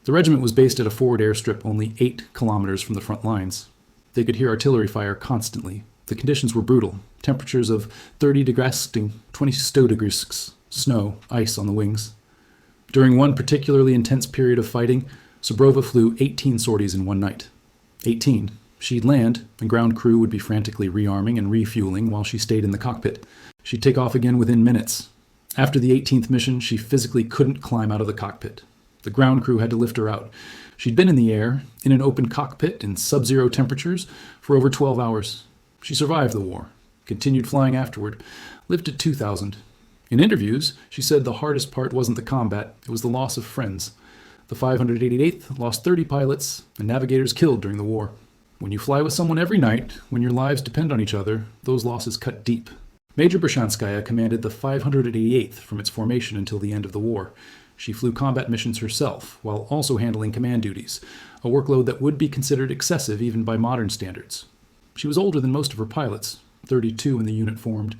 The regiment was based at a forward airstrip only 8 kilometers from the front lines. They could hear artillery fire constantly. The conditions were brutal. Temperatures of 30 degrees to 20 degrees, snow, ice on the wings. During one particularly intense period of fighting, Sibrova flew 18 sorties in one night. 18. She'd land, and ground crew would be frantically rearming and refueling while she stayed in the cockpit. She'd take off again within minutes. After the 18th mission, she physically couldn't climb out of the cockpit. The ground crew had to lift her out. She'd been in the air, in an open cockpit in sub-zero temperatures, for over 12 hours. She survived the war, continued flying afterward, lived at 2,000. In interviews, she said the hardest part wasn't the combat, it was the loss of friends. The 588th lost 30 pilots and navigators killed during the war. When you fly with someone every night, when your lives depend on each other, those losses cut deep. Major Bershanskaya commanded the 588th from its formation until the end of the war. She flew combat missions herself, while also handling command duties, a workload that would be considered excessive even by modern standards. She was older than most of her pilots, 32 when the unit formed,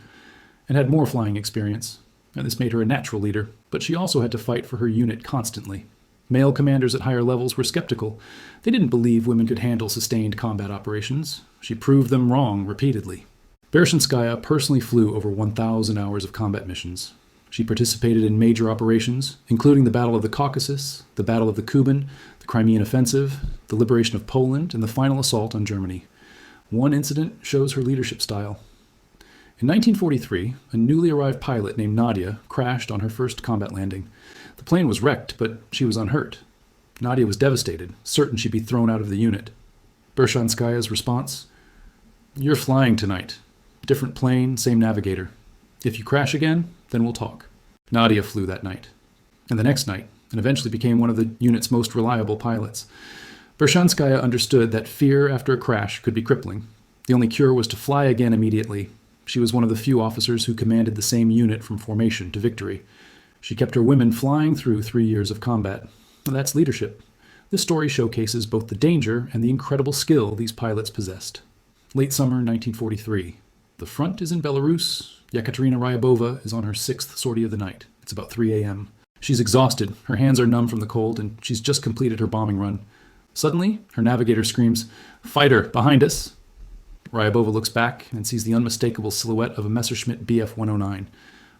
and had more flying experience, and this made her a natural leader, but she also had to fight for her unit constantly. Male commanders at higher levels were skeptical. They didn't believe women could handle sustained combat operations. She proved them wrong repeatedly. Bershanskaya personally flew over 1,000 hours of combat missions. She participated in major operations, including the Battle of the Caucasus, the Battle of the Kuban, the Crimean Offensive, the liberation of Poland, and the final assault on Germany. One incident shows her leadership style. In 1943, a newly arrived pilot named Nadia crashed on her first combat landing. The plane was wrecked, but she was unhurt. Nadia was devastated, certain she'd be thrown out of the unit. Bershanskaya's response? "You're flying tonight. Different plane, same navigator. If you crash again, then we'll talk." Nadia flew that night, and the next night, and eventually became one of the unit's most reliable pilots. Bershanskaya understood that fear after a crash could be crippling. The only cure was to fly again immediately. She was one of the few officers who commanded the same unit from formation to victory. She kept her women flying through 3 years of combat. That's leadership. This story showcases both the danger and the incredible skill these pilots possessed. Late summer 1943. The front is in Belarus. Yekaterina Ryabova is on her 6th sortie of the night. It's about 3 a.m. She's exhausted, her hands are numb from the cold, and she's just completed her bombing run. Suddenly, her navigator screams, "Fighter, behind us!" Ryabova looks back and sees the unmistakable silhouette of a Messerschmitt Bf 109.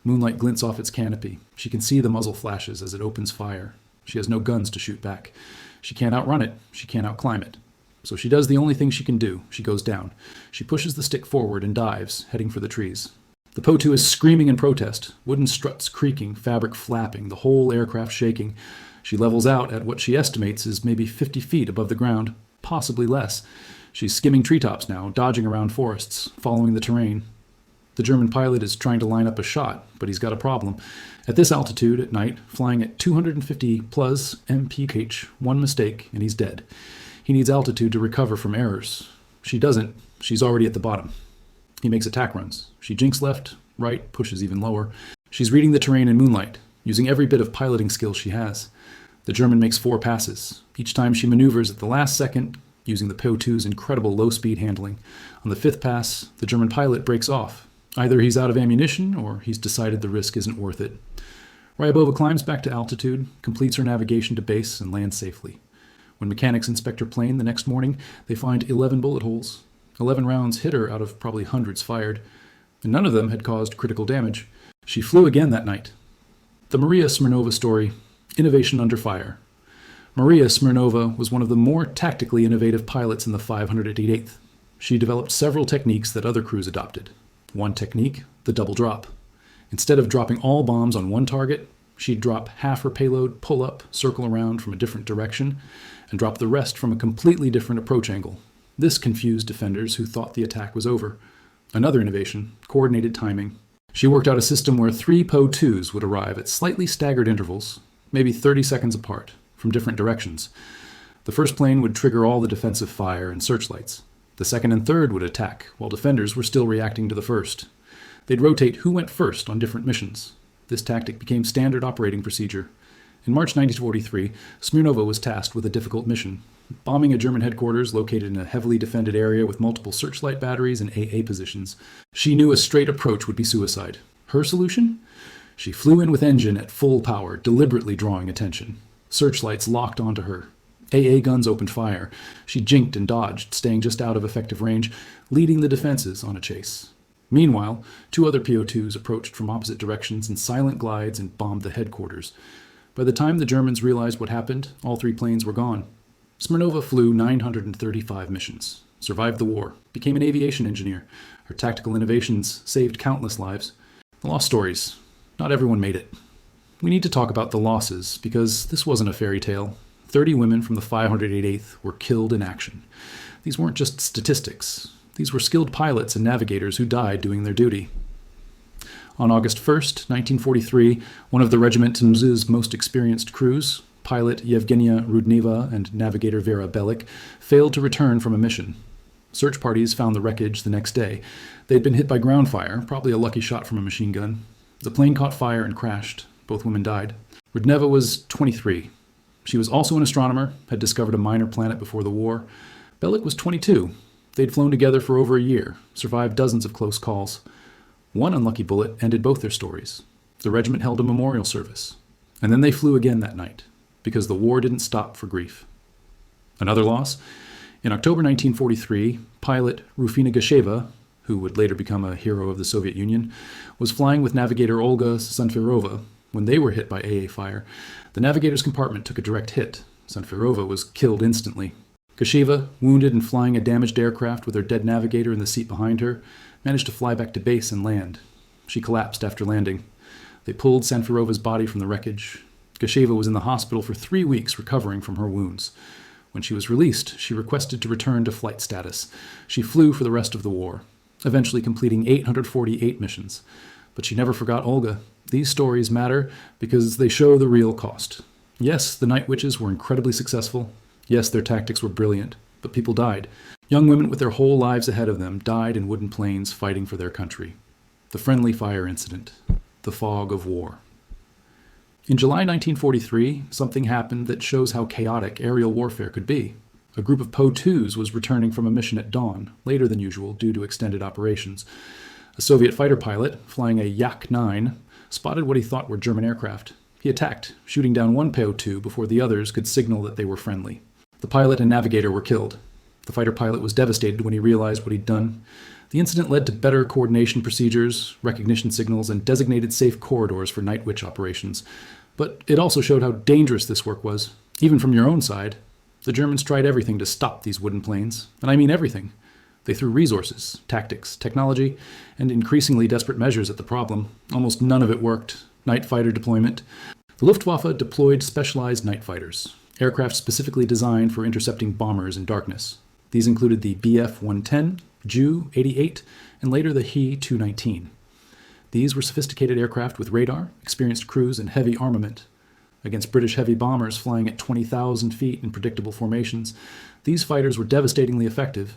Moonlight glints off its canopy. She can see the muzzle flashes as it opens fire. She has no guns to shoot back. She can't outrun it. She can't outclimb it. So she does the only thing she can do. She goes down. She pushes the stick forward and dives, heading for the trees. The Po-2 is screaming in protest, wooden struts creaking, fabric flapping, the whole aircraft shaking. She levels out at what she estimates is maybe 50 feet above the ground, possibly less. She's skimming treetops now, dodging around forests, following the terrain. The German pilot is trying to line up a shot, but he's got a problem. At this altitude, at night, flying at 250 plus mph, one mistake and he's dead. He needs altitude to recover from errors. She doesn't. She's already at the bottom. He makes attack runs. She jinks left, right, pushes even lower. She's reading the terrain in moonlight, using every bit of piloting skill she has. The German makes 4 passes. Each time she maneuvers at the last second, using the Po-2's incredible low-speed handling. On the 5th pass, the German pilot breaks off. Either he's out of ammunition, or he's decided the risk isn't worth it. Ryabova climbs back to altitude, completes her navigation to base, and lands safely. When mechanics inspect her plane the next morning, they find 11 bullet holes. 11 rounds hit her out of probably hundreds fired, and none of them had caused critical damage. She flew again that night. The Maria Smirnova story, Innovation Under Fire. Maria Smirnova was one of the more tactically innovative pilots in the 588th. She developed several techniques that other crews adopted. One technique, the double drop. Instead of dropping all bombs on one target, she'd drop half her payload, pull up, circle around from a different direction, and drop the rest from a completely different approach angle. This confused defenders who thought the attack was over. Another innovation, coordinated timing. She worked out a system where 3 Po-2s would arrive at slightly staggered intervals, maybe 30 seconds apart, from different directions. The first plane would trigger all the defensive fire and searchlights. The second and third would attack, while defenders were still reacting to the first. They'd rotate who went first on different missions. This tactic became standard operating procedure. In March 1943, Smirnova was tasked with a difficult mission, bombing a German headquarters located in a heavily defended area with multiple searchlight batteries and AA positions. She knew a straight approach would be suicide. Her solution? She flew in with engine at full power, deliberately drawing attention. Searchlights locked onto her. AA guns opened fire. She jinked and dodged, staying just out of effective range, leading the defenses on a chase. Meanwhile, 2 other Po-2s approached from opposite directions in silent glides and bombed the headquarters. By the time the Germans realized what happened, all 3 planes were gone. Smirnova flew 935 missions, survived the war, became an aviation engineer. Her tactical innovations saved countless lives. The lost stories. Not everyone made it. We need to talk about the losses, because this wasn't a fairy tale. 30 women from the 588th were killed in action. These weren't just statistics. These were skilled pilots and navigators who died doing their duty. On August 1st, 1943, one of the regiment's most experienced crews, pilot Yevgenia Rudneva and navigator Vera Belik, failed to return from a mission. Search parties found the wreckage the next day. They'd been hit by ground fire, probably a lucky shot from a machine gun. The plane caught fire and crashed. Both women died. Rudneva was 23. She was also an astronomer, had discovered a minor planet before the war. Belik was 22. They'd flown together for over a year, survived dozens of close calls. One unlucky bullet ended both their stories. The regiment held a memorial service. And then they flew again that night, because the war didn't stop for grief. Another loss? In October 1943, pilot Rufina Gasheva, who would later become a hero of the Soviet Union, was flying with navigator Olga Sanfirova. When they were hit by AA fire, the navigator's compartment took a direct hit. Sanfirova was killed instantly. Gasheva, wounded and flying a damaged aircraft with her dead navigator in the seat behind her, managed to fly back to base and land. She collapsed after landing. They pulled Sanfirova's body from the wreckage. Gasheva was in the hospital for 3 weeks recovering from her wounds. When she was released, she requested to return to flight status. She flew for the rest of the war, eventually completing 848 missions. But she never forgot Olga. These stories matter because they show the real cost. Yes, the Night Witches were incredibly successful. Yes, their tactics were brilliant, but people died. Young women with their whole lives ahead of them died in wooden planes fighting for their country. The friendly fire incident. The fog of war. In July 1943, something happened that shows how chaotic aerial warfare could be. A group of Po-2s was returning from a mission at dawn, later than usual due to extended operations. A Soviet fighter pilot, flying a Yak-9, spotted what he thought were German aircraft. He attacked, shooting down one Po-2 before the others could signal that they were friendly. The pilot and navigator were killed. The fighter pilot was devastated when he realized what he'd done. The incident led to better coordination procedures, recognition signals, and designated safe corridors for Night Witch operations. But it also showed how dangerous this work was, even from your own side. The Germans tried everything to stop these wooden planes, and I mean everything. They threw resources, tactics, technology, and increasingly desperate measures at the problem. Almost none of it worked. Night fighter deployment. The Luftwaffe deployed specialized night fighters, aircraft specifically designed for intercepting bombers in darkness. These included the Bf-110, Ju-88, and later the He-219. These were sophisticated aircraft with radar, experienced crews, and heavy armament. Against British heavy bombers flying at 20,000 feet in predictable formations, these fighters were devastatingly effective.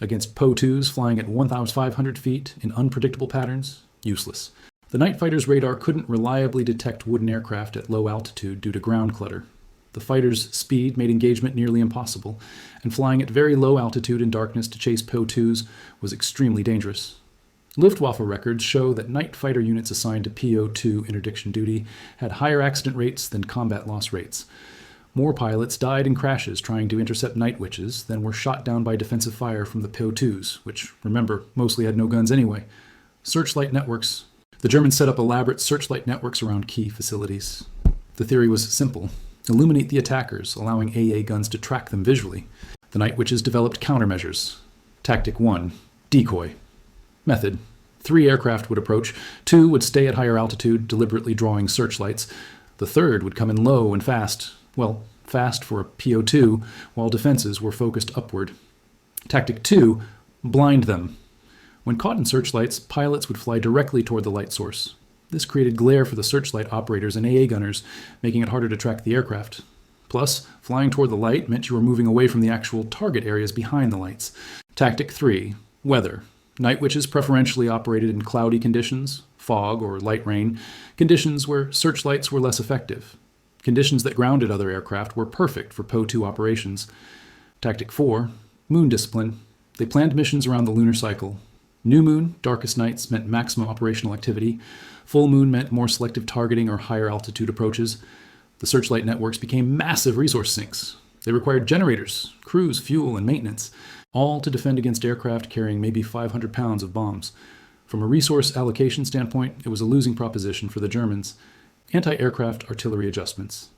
Against Po-2s flying at 1,500 feet in unpredictable patterns, useless. The night fighters' radar couldn't reliably detect wooden aircraft at low altitude due to ground clutter. The fighters' speed made engagement nearly impossible, and flying at very low altitude in darkness to chase Po-2s was extremely dangerous. Luftwaffe records show that night fighter units assigned to PO2 interdiction duty had higher accident rates than combat loss rates. More pilots died in crashes trying to intercept Night Witches than were shot down by defensive fire from the Po-2s, which, remember, mostly had no guns anyway. Searchlight networks. The Germans set up elaborate searchlight networks around key facilities. The theory was simple. Illuminate the attackers, allowing AA guns to track them visually. The Night Witches developed countermeasures. Tactic 1. Decoy. Method. 3 aircraft would approach. 2 would stay at higher altitude, deliberately drawing searchlights. The third would come in low and fast. Well, fast for a PO2, while defenses were focused upward. Tactic 2. Blind them. When caught in searchlights, pilots would fly directly toward the light source. This created glare for the searchlight operators and AA gunners, making it harder to track the aircraft. Plus, flying toward the light meant you were moving away from the actual target areas behind the lights. Tactic 3. Weather. Night Witches preferentially operated in cloudy conditions, fog or light rain, conditions where searchlights were less effective. Conditions that grounded other aircraft were perfect for Po-2 operations. Tactic 4. Moon discipline. They planned missions around the lunar cycle. New moon, darkest nights, meant maximum operational activity. Full moon meant more selective targeting or higher altitude approaches. The searchlight networks became massive resource sinks. They required generators, crews, fuel, and maintenance, all to defend against aircraft carrying maybe 500 pounds of bombs. From a resource allocation standpoint, it was a losing proposition for the Germans. Anti-aircraft artillery adjustments.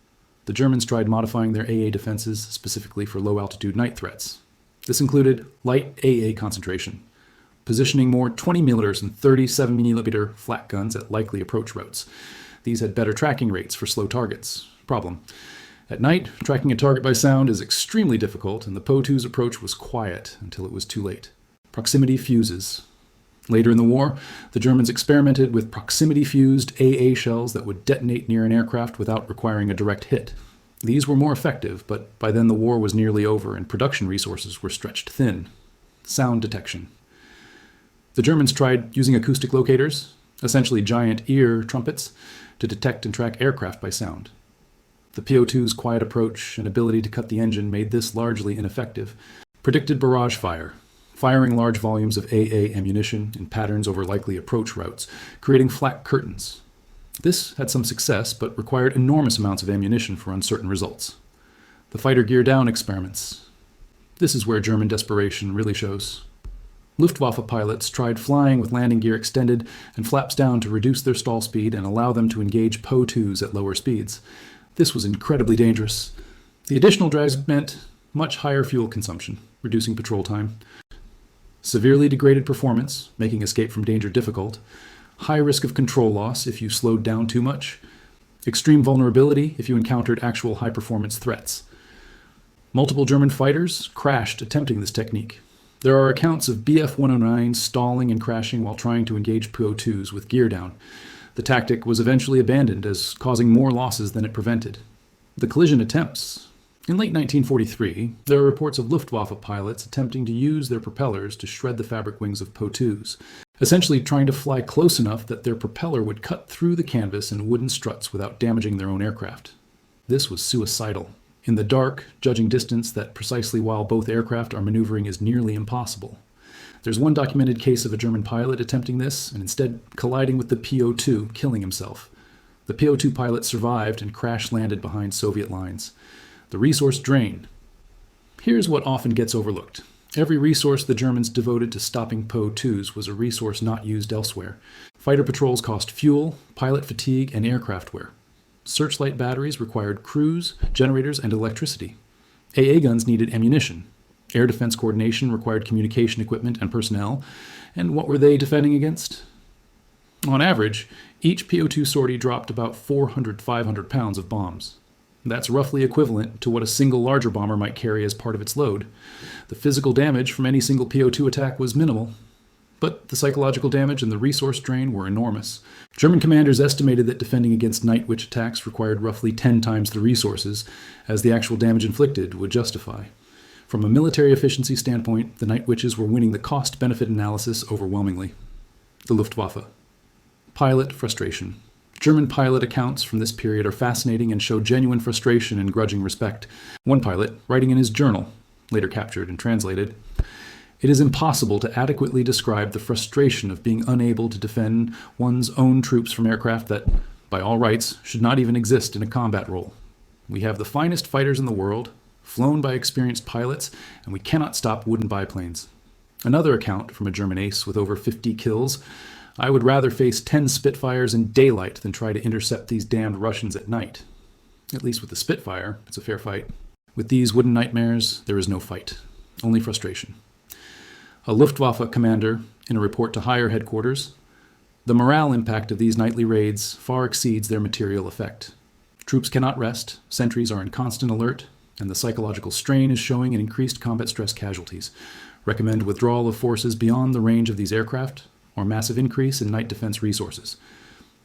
The Germans tried modifying their AA defenses specifically for low-altitude night threats. This included light AA concentration, positioning more 20mm and 37mm flak guns at likely approach routes. These had better tracking rates for slow targets. Problem. At night, tracking a target by sound is extremely difficult, and the Po-2's approach was quiet until it was too late. Proximity fuses. Later in the war, the Germans experimented with proximity-fused AA shells that would detonate near an aircraft without requiring a direct hit. These were more effective, but by then the war was nearly over and production resources were stretched thin. Sound detection. The Germans tried using acoustic locators, essentially giant ear trumpets, to detect and track aircraft by sound. The PO-2's quiet approach and ability to cut the engine made this largely ineffective. Predicted barrage fire, firing large volumes of AA ammunition in patterns over likely approach routes, creating flak curtains. This had some success, but required enormous amounts of ammunition for uncertain results. The fighter gear down experiments. This is where German desperation really shows. Luftwaffe pilots tried flying with landing gear extended and flaps down to reduce their stall speed and allow them to engage PO-2s at lower speeds. This was incredibly dangerous. The additional drags meant much higher fuel consumption, reducing patrol time, severely degraded performance, making escape from danger difficult, high risk of control loss if you slowed down too much, extreme vulnerability if you encountered actual high-performance threats. Multiple German fighters crashed attempting this technique. There are accounts of Bf-109s stalling and crashing while trying to engage PO-2s with gear down. The tactic was eventually abandoned as causing more losses than it prevented. The collision attempts. In late 1943, there are reports of Luftwaffe pilots attempting to use their propellers to shred the fabric wings of PO-2s, essentially trying to fly close enough that their propeller would cut through the canvas and wooden struts without damaging their own aircraft. This was suicidal. In the dark, judging distance that precisely while both aircraft are maneuvering is nearly impossible. There's one documented case of a German pilot attempting this and instead colliding with the PO-2, killing himself. The PO-2 pilot survived and crash-landed behind Soviet lines. The resource drain. Here's what often gets overlooked. Every resource the Germans devoted to stopping PO-2s was a resource not used elsewhere. Fighter patrols cost fuel, pilot fatigue, and aircraft wear. Searchlight batteries required crews, generators, and electricity. AA guns needed ammunition. Air defense coordination required communication equipment and personnel. And what were they defending against? On average, each PO-2 sortie dropped about 400-500 pounds of bombs. That's roughly equivalent to what a single larger bomber might carry as part of its load. The physical damage from any single PO-2 attack was minimal, but the psychological damage and the resource drain were enormous. German commanders estimated that defending against Night Witch attacks required roughly 10 times the resources as the actual damage inflicted would justify. From a military efficiency standpoint, the Night Witches were winning the cost-benefit analysis overwhelmingly. The Luftwaffe. Pilot frustration. German pilot accounts from this period are fascinating and show genuine frustration and grudging respect. One pilot, writing in his journal, later captured and translated, "It is impossible to adequately describe the frustration of being unable to defend one's own troops from aircraft that, by all rights, should not even exist in a combat role. We have the finest fighters in the world, flown by experienced pilots, and we cannot stop wooden biplanes." Another account from a German ace with over 50 kills, "I would rather face 10 Spitfires in daylight than try to intercept these damned Russians at night. At least with the Spitfire, it's a fair fight. With these wooden nightmares, there is no fight, only frustration." A Luftwaffe commander, in a report to higher headquarters, "The morale impact of these nightly raids far exceeds their material effect. Troops cannot rest, sentries are in constant alert, and the psychological strain is showing in increased combat stress casualties. Recommend withdrawal of forces beyond the range of these aircraft, or massive increase in night defense resources."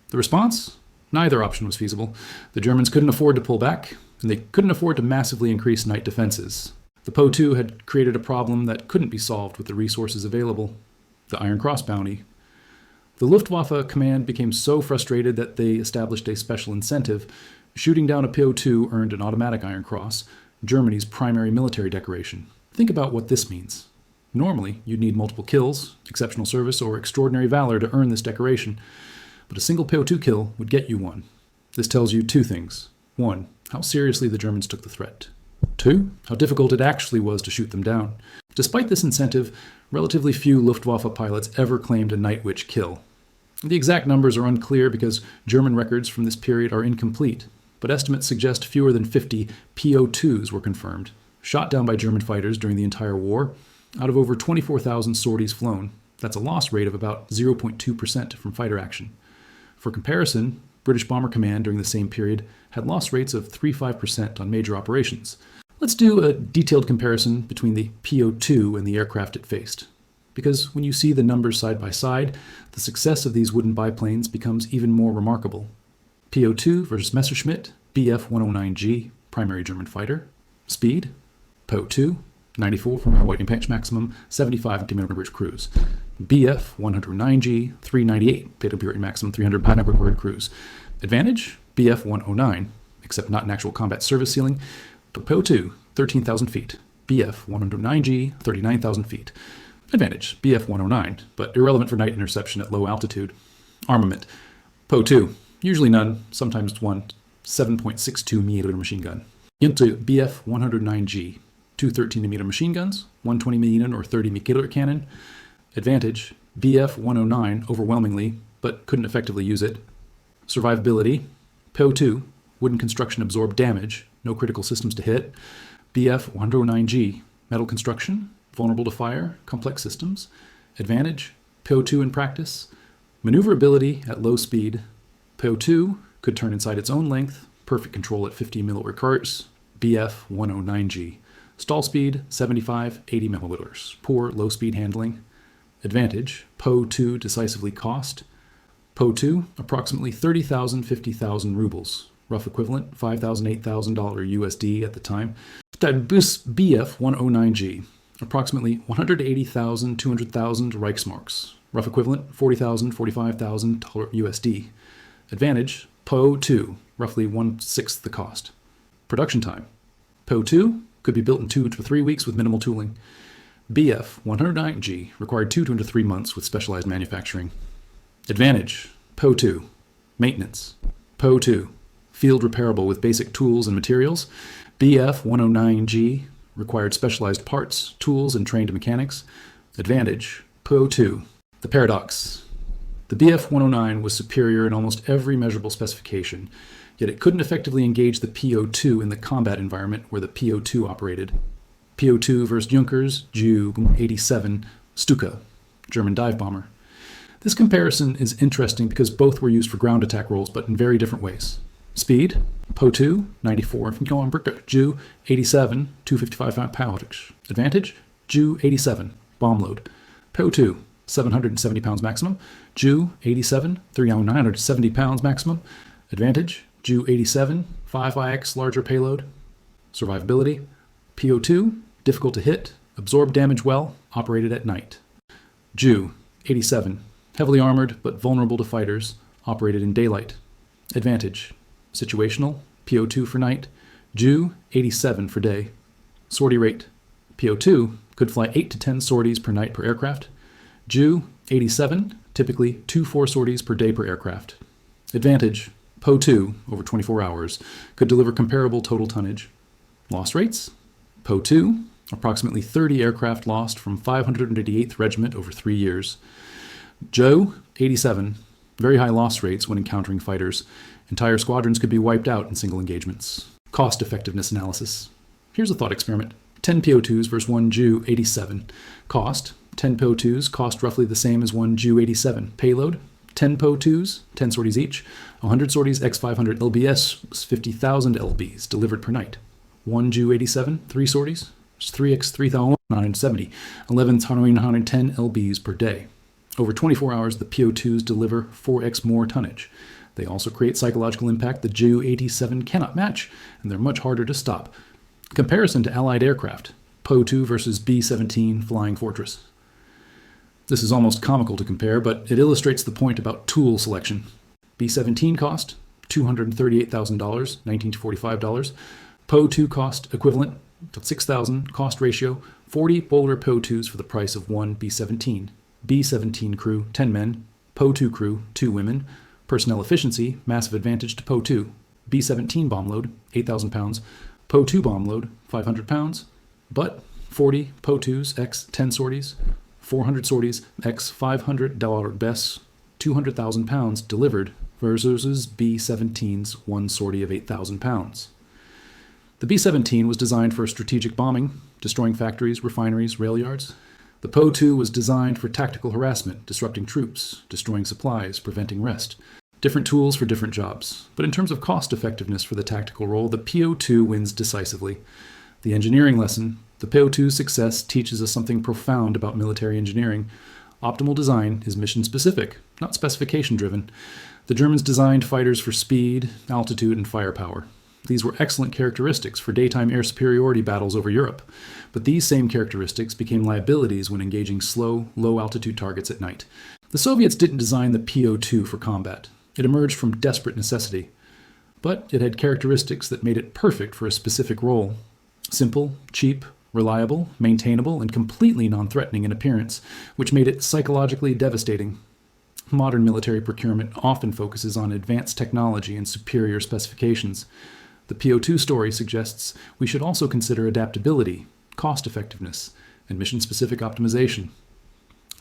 The response? Neither option was feasible. The Germans couldn't afford to pull back, and they couldn't afford to massively increase night defenses. The PO-2 had created a problem that couldn't be solved with the resources available. The Iron Cross bounty. The Luftwaffe command became so frustrated that they established a special incentive. Shooting down a PO-2 earned an automatic Iron Cross, Germany's primary military decoration. Think about what this means. Normally, you'd need multiple kills, exceptional service, or extraordinary valor to earn this decoration, but a single PO-2 kill would get you one. This tells you two things. One, how seriously the Germans took the threat. Two, how difficult it actually was to shoot them down. Despite this incentive, relatively few Luftwaffe pilots ever claimed a Night Witch kill. The exact numbers are unclear because German records from this period are incomplete, but estimates suggest fewer than 50 PO-2s were confirmed, shot down by German fighters during the entire war, out of over 24,000 sorties flown. That's a loss rate of about 0.2% from fighter action. For comparison, British Bomber Command during the same period had loss rates of 3-5% on major operations. Let's do a detailed comparison between the PO-2 and the aircraft it faced. because when you see the numbers side by side, the success of these wooden biplanes becomes even more remarkable. PO2 versus Messerschmitt, Bf-109G, primary German fighter. Speed, PO2, 94 from our weighting pitch maximum, 75 km bridge cruise. Bf-109G, 398, fatal period maximum, 300 pound upward cruise. Advantage, Bf-109, except not an actual combat service ceiling, but PO2, 13,000 feet. Bf-109G, 39,000 feet. Advantage, Bf-109, but irrelevant for night interception at low altitude. Armament, PO2, usually none, sometimes one, 7.62 mm machine gun. Into Bf-109G, two 13mm machine guns, 120mm or 30 mm cannon. Advantage, Bf-109 overwhelmingly, but couldn't effectively use it. Survivability, PO2, wooden construction absorbed damage, no critical systems to hit. Bf-109G, metal construction, vulnerable to fire, complex systems. Advantage, PO2 in practice. Maneuverability at low speed. PO2 could turn inside its own length, perfect control at 50 milliliter carts. Bf-109G. Stall speed, 75, 80 milliliters. Poor low-speed handling. Advantage, PO2 decisively cost. PO2, approximately 30,000, 50,000 rubles. Rough equivalent, $5,000, $8,000 USD at the time. Bf-109G, approximately 180,000, 200,000 Reichsmarks. Rough equivalent, $40,000, $45,000 USD. Advantage, PO2, roughly 1/6 the cost. Production time. PO2 could be built in 2 to 3 weeks with minimal tooling. Bf-109G required 2 to 3 months with specialized manufacturing. Advantage, PO2, maintenance. PO2, field repairable with basic tools and materials. Bf-109G required specialized parts, tools, and trained mechanics. Advantage, PO2. The paradox. The Bf-109 was superior in almost every measurable specification, yet it couldn't effectively engage the PO2 in the combat environment where the PO2 operated. PO2 versus Junkers Ju-87 Stuka, German dive bomber. This comparison is interesting because both were used for ground attack roles, but in very different ways. Speed, PO2, 94 km/h, Ju-87, 255 pounds. Advantage, Ju-87, bomb load. PO2, 770 pounds maximum. Ju-87, 3,970 pounds maximum. Advantage, Ju-87, 5x larger payload. Survivability, PO2, difficult to hit, absorb damage well, operated at night. Ju-87, heavily armored but vulnerable to fighters, operated in daylight. Advantage, situational, PO2 for night, Ju-87 for day. Sortie rate, PO2 could fly 8 to 10 sorties per night per aircraft. Ju-87, typically 2-4 sorties per day per aircraft. Advantage, PO2, over 24 hours, could deliver comparable total tonnage. Loss rates, PO2, approximately 30 aircraft lost from 588th Regiment over 3 years. Ju-87, very high loss rates when encountering fighters. Entire squadrons could be wiped out in single engagements. Cost effectiveness analysis. Here's a thought experiment. 10 PO2s versus 1 Ju-87. Cost, 10 PO2s cost roughly the same as 1 Ju-87. Payload, 10 PO2s, 10 sorties each. 100 sorties X500 LBS, 50,000 LBs delivered per night. 1 Ju-87, 3 sorties, 3x 3,170, 11,110 LBs per day. Over 24 hours, the PO2s deliver 4x more tonnage. They also create psychological impact the Ju-87 cannot match, and they're much harder to stop. Comparison to Allied aircraft, PO2 versus B-17 Flying Fortress. This is almost comical to compare, but it illustrates the point about tool selection. B-17 cost $238,000, $1945. PO2 cost equivalent to $6,000, cost ratio 40 Bowler PO2s for the price of 1 B-17. B-17 crew, 10 men. PO2 crew, 2 women. Personnel efficiency, massive advantage to PO2. B-17 bomb load, 8,000 pounds. PO2 bomb load, 500 pounds. But 40 PO2s x 10 sorties, 400 sorties x $500 BES, 200,000 pounds delivered versus B-17's 1 sortie of 8,000 pounds. The B-17 was designed for strategic bombing, destroying factories, refineries, rail yards. The PO2 was designed for tactical harassment, disrupting troops, destroying supplies, preventing rest. Different tools for different jobs. But in terms of cost effectiveness for the tactical role, the PO2 wins decisively. The engineering lesson. The PO2's success teaches us something profound about military engineering. Optimal design is mission-specific, not specification-driven. The Germans designed fighters for speed, altitude, and firepower. These were excellent characteristics for daytime air superiority battles over Europe, but these same characteristics became liabilities when engaging slow, low-altitude targets at night. The Soviets didn't design the PO2 for combat. It emerged from desperate necessity. But it had characteristics that made it perfect for a specific role. Simple, cheap, reliable, maintainable, and completely non-threatening in appearance, which made it psychologically devastating. Modern military procurement often focuses on advanced technology and superior specifications. The PO2 story suggests we should also consider adaptability, cost-effectiveness, and mission-specific optimization.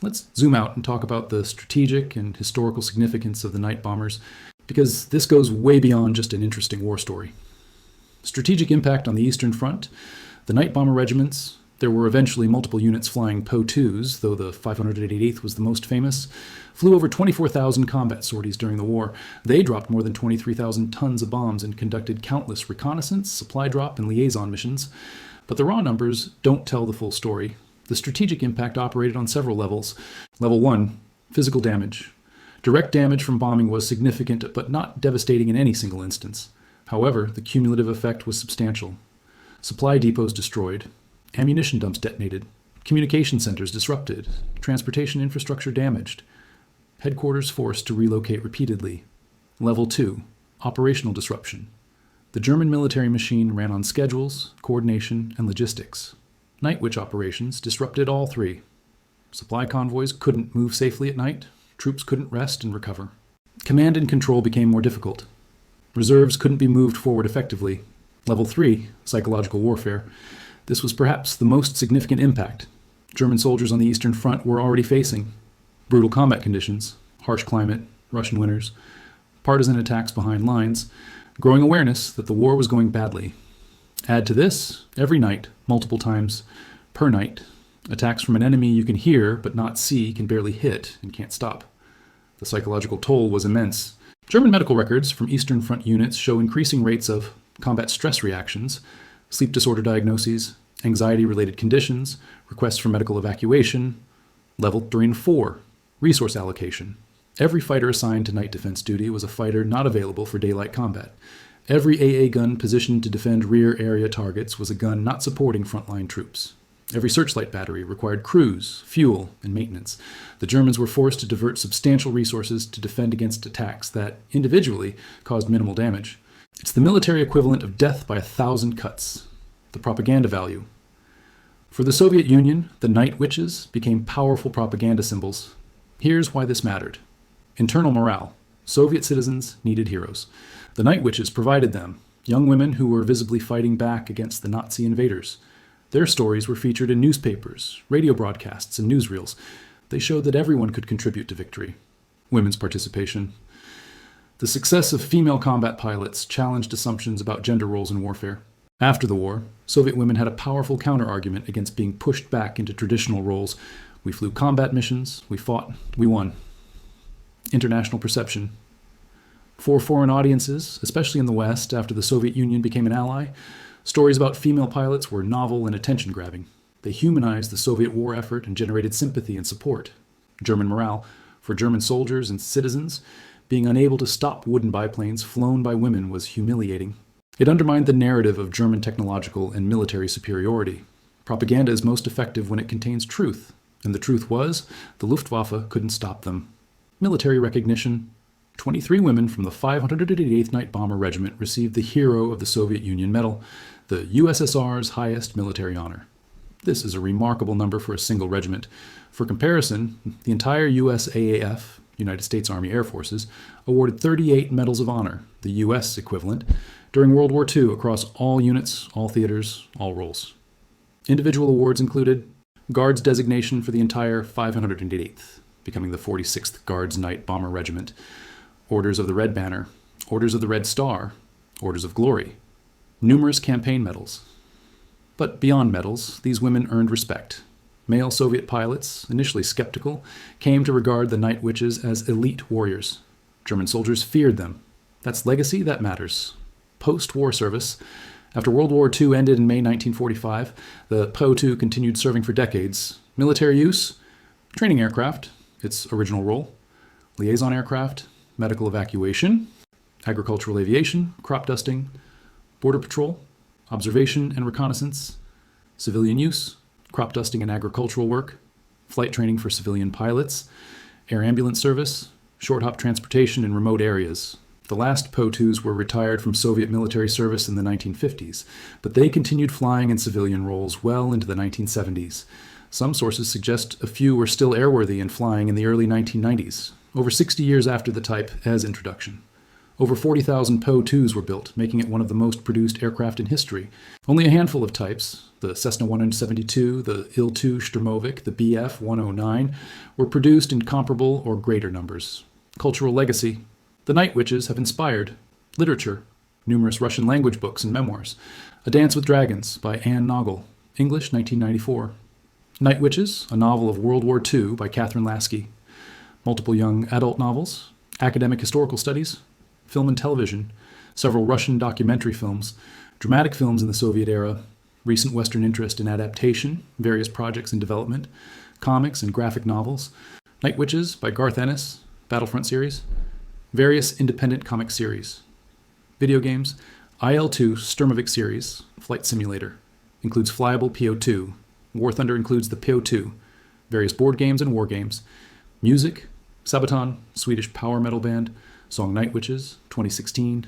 Let's zoom out and talk about the strategic and historical significance of the night bombers, because this goes way beyond just an interesting war story. Strategic impact on the Eastern Front. The Night Bomber Regiments, there were eventually multiple units flying PO2s, though the 588th was the most famous, flew over 24,000 combat sorties during the war. They dropped more than 23,000 tons of bombs and conducted countless reconnaissance, supply drop, and liaison missions. But the raw numbers don't tell the full story. The strategic impact operated on several levels. Level 1, physical damage. Direct damage from bombing was significant, but not devastating in any single instance. However, the cumulative effect was substantial. Supply depots destroyed, ammunition dumps detonated, communication centers disrupted, transportation infrastructure damaged, headquarters forced to relocate repeatedly. Level 2, operational disruption. The German military machine ran on schedules, coordination, and logistics. Night Witch operations disrupted all three. Supply convoys couldn't move safely at night, troops couldn't rest and recover. Command and control became more difficult. Reserves couldn't be moved forward effectively. Level 3, psychological warfare. This was perhaps the most significant impact. German soldiers on the Eastern Front were already facing brutal combat conditions, harsh climate, Russian winters, partisan attacks behind lines, growing awareness that the war was going badly. Add to this, every night, multiple times per night, attacks from an enemy you can hear but not see, can barely hit, and can't stop. The psychological toll was immense. German medical records from Eastern Front units show increasing rates of combat stress reactions, sleep disorder diagnoses, anxiety-related conditions, requests for medical evacuation. Level 3 and 4, resource allocation. Every fighter assigned to night defense duty was a fighter not available for daylight combat. Every AA gun positioned to defend rear area targets was a gun not supporting frontline troops. Every searchlight battery required crews, fuel, and maintenance. The Germans were forced to divert substantial resources to defend against attacks that, individually, caused minimal damage. It's the military equivalent of death by 1,000 cuts. The propaganda value. For the Soviet Union, the Night Witches became powerful propaganda symbols. Here's why this mattered. Internal morale. Soviet citizens needed heroes. The Night Witches provided them, young women who were visibly fighting back against the Nazi invaders. Their stories were featured in newspapers, radio broadcasts, and newsreels. They showed that everyone could contribute to victory. Women's participation. The success of female combat pilots challenged assumptions about gender roles in warfare. After the war, Soviet women had a powerful counter-argument against being pushed back into traditional roles. We flew combat missions, we fought, we won. International perception. For foreign audiences, especially in the West after the Soviet Union became an ally, stories about female pilots were novel and attention-grabbing. They humanized the Soviet war effort and generated sympathy and support. German morale. For German soldiers and citizens, being unable to stop wooden biplanes flown by women was humiliating. It undermined the narrative of German technological and military superiority. Propaganda is most effective when it contains truth, and the truth was, the Luftwaffe couldn't stop them. Military recognition. 23 women from the 588th Night Bomber Regiment received the Hero of the Soviet Union Medal, the USSR's highest military honor. This is a remarkable number for a single regiment. For comparison, the entire USAAF, United States Army Air Forces, awarded 38 Medals of Honor, the U.S. equivalent, during World War II across all units, all theaters, all roles. Individual awards included Guards designation for the entire 588th, becoming the 46th Guards Night Bomber Regiment, Orders of the Red Banner, Orders of the Red Star, Orders of Glory, numerous campaign medals. But beyond medals, these women earned respect. Male Soviet pilots, initially skeptical, came to regard the Night Witches as elite warriors. German soldiers feared them. That's legacy that matters. Post-war service, After World War II ended in May 1945, the Po-2 continued serving for decades. Military use, training aircraft, its original role, liaison aircraft, medical evacuation, agricultural aviation, crop dusting, border patrol, observation and reconnaissance, civilian use, crop dusting and agricultural work, flight training for civilian pilots, air ambulance service, short hop transportation in remote areas. The last Po-2s were retired from Soviet military service in the 1950s, but they continued flying in civilian roles well into the 1970s. Some sources suggest a few were still airworthy and flying in the early 1990s, over 60 years after the type as introduction. Over 40,000 Po-2s were built, making it one of the most produced aircraft in history. Only a handful of types, the Cessna 172, the Il-2 Sturmovik, the Bf 109, were produced in comparable or greater numbers. Cultural legacy. The Night Witches have inspired literature, numerous Russian language books and memoirs. A Dance with Dragons by Anne Noggle, English, 1994. Night Witches, a novel of World War II by Catherine Lasky. Multiple young adult novels, academic historical studies, film and television, several Russian documentary films, dramatic films in the Soviet era, recent Western interest in adaptation, various projects in development, comics and graphic novels, Night Witches by Garth Ennis, Battlefront series, various independent comic series, video games, IL-2 Sturmovik series, flight simulator, includes flyable PO-2, War Thunder includes the PO-2, various board games and war games, music, Sabaton, Swedish power metal band, song Night Witches, 2016,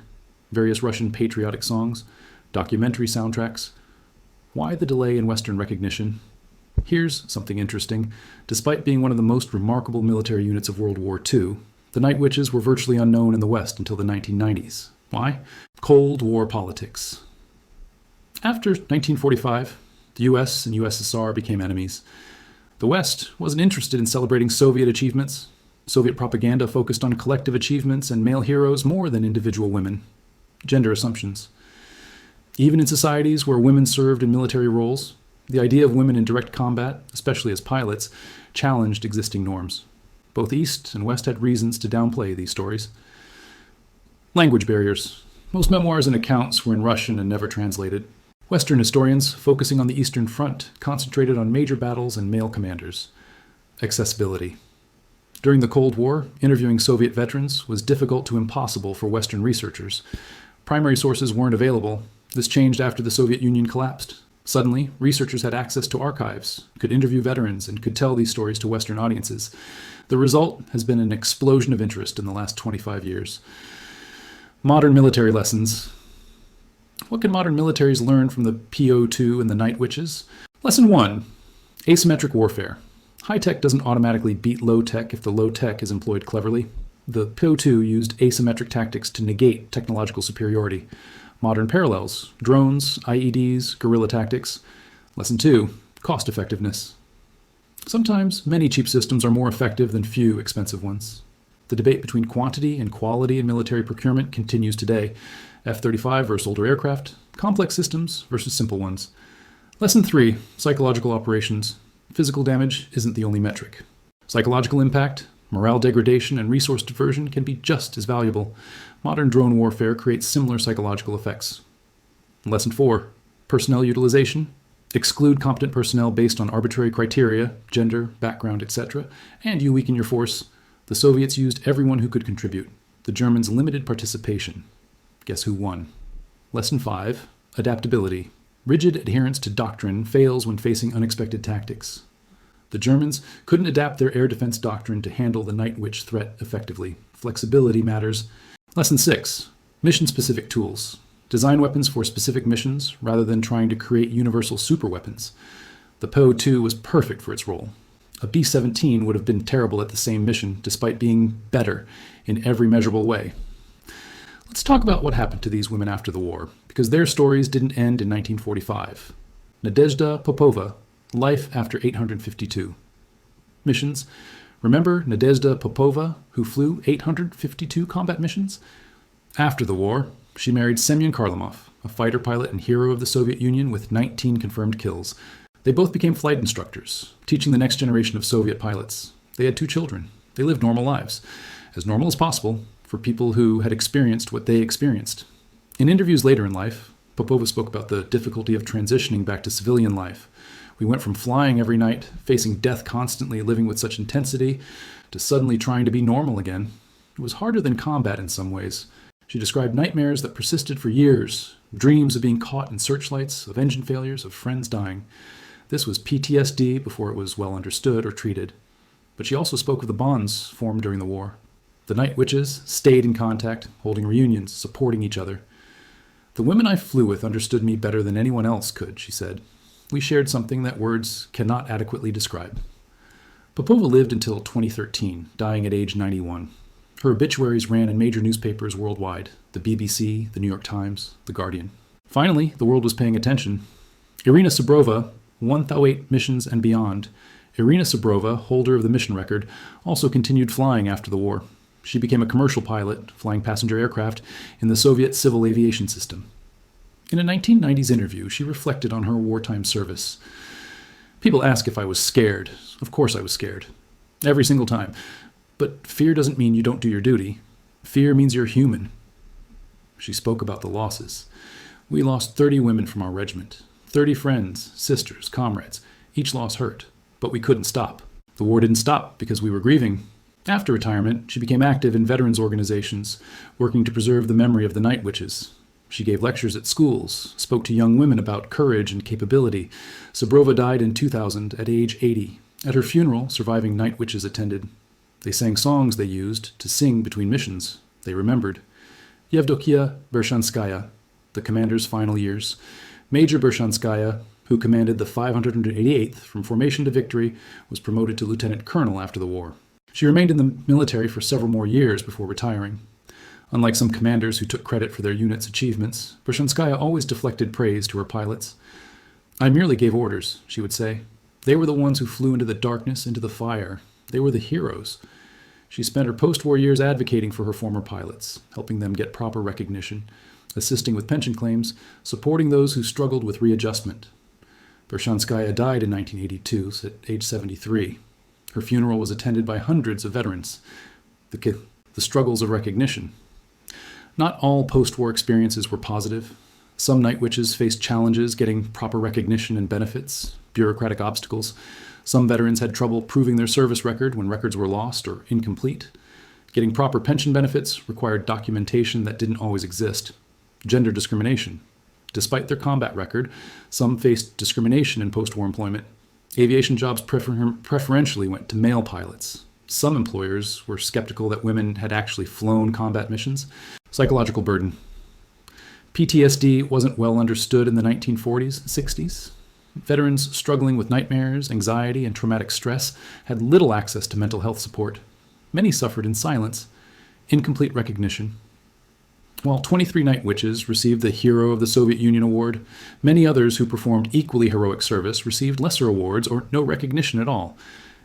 various Russian patriotic songs, documentary soundtracks. Why the delay in Western recognition? Here's something interesting. Despite being one of the most remarkable military units of World War II, the Night Witches were virtually unknown in the West until the 1990s. Why? Cold War politics. After 1945, the US and USSR became enemies. The West wasn't interested in celebrating Soviet achievements. Soviet propaganda focused on collective achievements and male heroes more than individual women. Gender assumptions. Even in societies where women served in military roles, the idea of women in direct combat, especially as pilots, challenged existing norms. Both East and West had reasons to downplay these stories. Language barriers. Most memoirs and accounts were in Russian and never translated. Western historians, focusing on the Eastern Front, concentrated on major battles and male commanders. Accessibility. During the Cold War, interviewing Soviet veterans was difficult to impossible for Western researchers. Primary sources weren't available. This changed after the Soviet Union collapsed. Suddenly, researchers had access to archives, could interview veterans, and could tell these stories to Western audiences. The result has been an explosion of interest in the last 25 years. Modern military lessons. What can modern militaries learn from the PO-2 and the Night Witches? Lesson 1. Asymmetric warfare. High-tech doesn't automatically beat low-tech if the low-tech is employed cleverly. The PO-2 used asymmetric tactics to negate technological superiority. Modern parallels. Drones, IEDs, guerrilla tactics. Lesson 2. Cost effectiveness. Sometimes many cheap systems are more effective than few expensive ones. The debate between quantity and quality in military procurement continues today. F-35 versus older aircraft, complex systems versus simple ones. Lesson 3. Psychological operations. Physical damage isn't the only metric. Psychological impact, morale degradation, and resource diversion can be just as valuable. Modern drone warfare creates similar psychological effects. Lesson 4. Personnel utilization. Exclude competent personnel based on arbitrary criteria, gender, background, etc., and you weaken your force. The Soviets used everyone who could contribute. The Germans limited participation. Guess who won? Lesson 5. Adaptability. Rigid adherence to doctrine fails when facing unexpected tactics. The Germans couldn't adapt their air defense doctrine to handle the Night Witch threat effectively. Flexibility matters. Lesson 6. Mission-specific tools. Design weapons for specific missions rather than trying to create universal superweapons. The Po-2 was perfect for its role. A B-17 would have been terrible at the same mission, despite being better in every measurable way. Let's talk about what happened to these women after the war, because their stories didn't end in 1945. Nadezhda Popova, Life After 852. Missions. Remember Nadezhda Popova, who flew 852 combat missions? After the war, she married Semyon Kharlamov, a fighter pilot and hero of the Soviet Union with 19 confirmed kills. They both became flight instructors, teaching the next generation of Soviet pilots. They had 2 children. They lived normal lives, as normal as possible for people who had experienced what they experienced. In interviews later in life, Popova spoke about the difficulty of transitioning back to civilian life. We went from flying every night, facing death constantly, living with such intensity, to suddenly trying to be normal again. It was harder than combat in some ways. She described nightmares that persisted for years, dreams of being caught in searchlights, of engine failures, of friends dying. This was PTSD before it was well understood or treated. But she also spoke of the bonds formed during the war. The night witches stayed in contact, holding reunions, supporting each other. The women I flew with understood me better than anyone else could, she said. We shared something that words cannot adequately describe. Popova lived until 2013, dying at age 91. Her obituaries ran in major newspapers worldwide, the BBC, the New York Times, the Guardian. Finally, the world was paying attention. Irina Sabrova, 1,008 missions and beyond. Irina Sabrova, holder of the mission record, also continued flying after the war. She became a commercial pilot, flying passenger aircraft in the Soviet civil aviation system. In a 1990s interview, she reflected on her wartime service. People ask if I was scared. Of course I was scared. Every single time. But fear doesn't mean you don't do your duty. Fear means you're human. She spoke about the losses. We lost 30 women from our regiment. 30 friends, sisters, comrades. Each loss hurt. But we couldn't stop. The war didn't stop because we were grieving. After retirement, she became active in veterans organizations, working to preserve the memory of the night witches. She gave lectures at schools, spoke to young women about courage and capability. Sabrova died in 2000 at age 80. At her funeral, surviving night witches attended. They sang songs they used to sing between missions. They remembered. Yevdokia Bershanskaya, the commander's final years. Major Bershanskaya, who commanded the 588th from formation to victory, was promoted to lieutenant colonel after the war. She remained in the military for several more years before retiring. Unlike some commanders who took credit for their unit's achievements, Bershanskaya always deflected praise to her pilots. I merely gave orders, she would say. They were the ones who flew into the darkness, into the fire. They were the heroes. She spent her post-war years advocating for her former pilots, helping them get proper recognition, assisting with pension claims, supporting those who struggled with readjustment. Bershanskaya died in 1982 at age 73. Her funeral was attended by hundreds of veterans. The struggles of recognition. Not all post-war experiences were positive. Some night witches faced challenges getting proper recognition and benefits, bureaucratic obstacles. Some veterans had trouble proving their service record when records were lost or incomplete. Getting proper pension benefits required documentation that didn't always exist. Gender discrimination. Despite their combat record, some faced discrimination in post-war employment. Aviation jobs preferentially went to male pilots. Some employers were skeptical that women had actually flown combat missions. Psychological burden. PTSD wasn't well understood in the 1940s and 60s. Veterans struggling with nightmares, anxiety, and traumatic stress had little access to mental health support. Many suffered in silence, incomplete recognition. While 23 night witches received the Hero of the Soviet Union Award, many others who performed equally heroic service received lesser awards or no recognition at all.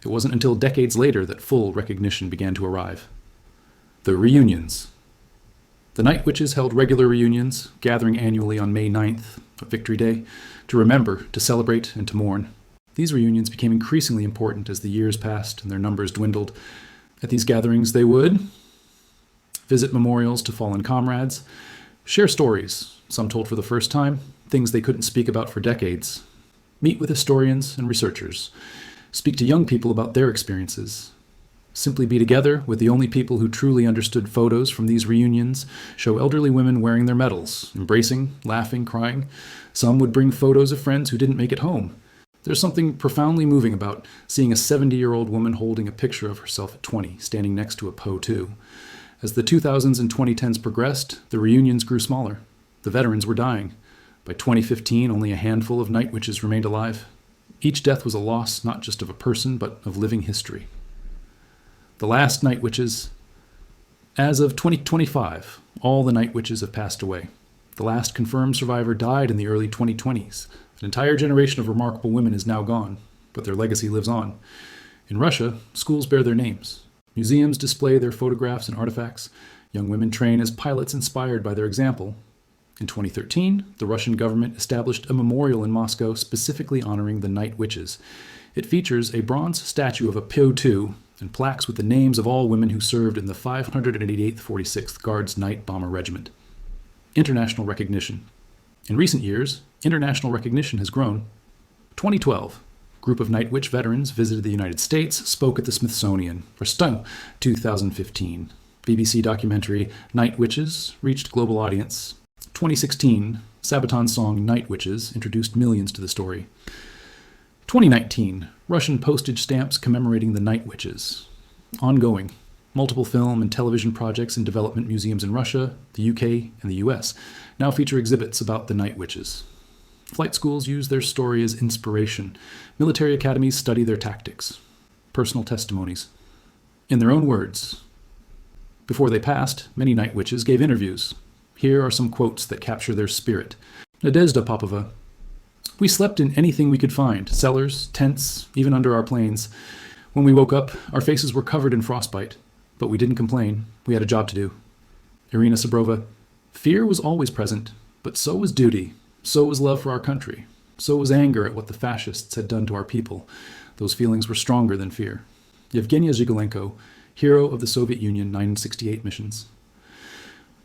It wasn't until decades later that full recognition began to arrive. The reunions. The night witches held regular reunions, gathering annually on May 9th, Victory Day, to remember, to celebrate, and to mourn. These reunions became increasingly important as the years passed and their numbers dwindled. At these gatherings, they would visit memorials to fallen comrades, share stories, some told for the first time, things they couldn't speak about for decades, meet with historians and researchers, speak to young people about their experiences, simply be together with the only people who truly understood photos from these reunions, show elderly women wearing their medals, embracing, laughing, crying. Some would bring photos of friends who didn't make it home. There's something profoundly moving about seeing a 70-year-old woman holding a picture of herself at 20, standing next to a Po-2. As the 2000s and 2010s progressed, the reunions grew smaller. The veterans were dying. By 2015, only a handful of night witches remained alive. Each death was a loss not just of a person, but of living history. The last night witches. As of 2025, all the night witches have passed away. The last confirmed survivor died in the early 2020s. An entire generation of remarkable women is now gone, but their legacy lives on. In Russia, schools bear their names. Museums display their photographs and artifacts. Young women train as pilots inspired by their example. In 2013, the Russian government established a memorial in Moscow specifically honoring the night witches. It features a bronze statue of a Po-2 and plaques with the names of all women who served in the 588th 46th Guards Night Bomber Regiment. International recognition. In recent years, international recognition has grown. 2012, a group of Night Witch veterans visited the United States, spoke at the Smithsonian. 2015, BBC documentary Night Witches reached global audience. 2016, Sabaton's song Night Witches introduced millions to the story. 2019, Russian postage stamps commemorating the Night Witches. Ongoing. Multiple film and television projects in development museums in Russia, the UK, and the US now feature exhibits about the Night Witches. Flight schools use their story as inspiration. Military academies study their tactics. Personal testimonies. In their own words, before they passed, many Night Witches gave interviews. Here are some quotes that capture their spirit. Nadezhda Popova. We slept in anything we could find, cellars, tents, even under our planes. When we woke up, our faces were covered in frostbite, but we didn't complain. We had a job to do. Irina Sabrova. Fear was always present, but so was duty. So was love for our country. So was anger at what the fascists had done to our people. Those feelings were stronger than fear. Yevgenia Zhigolenko, hero of the Soviet Union 968 missions.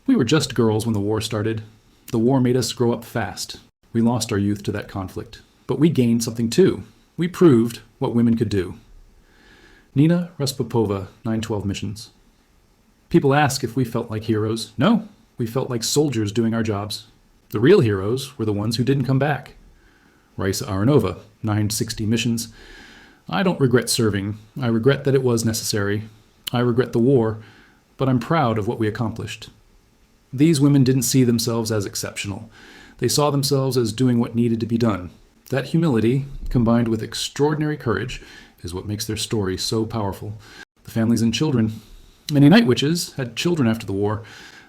We were just girls when the war started. The war made us grow up fast. We lost our youth to that conflict. But we gained something too. We proved what women could do. Nina Respopova, 912 missions. People ask if we felt like heroes. No, we felt like soldiers doing our jobs. The real heroes were the ones who didn't come back. Raisa Aronova, 960 missions. I don't regret serving. I regret that it was necessary. I regret the war, but I'm proud of what we accomplished. These women didn't see themselves as exceptional. They saw themselves as doing what needed to be done. That humility, combined with extraordinary courage, is what makes their story so powerful. The families and children. Many Night Witches had children after the war.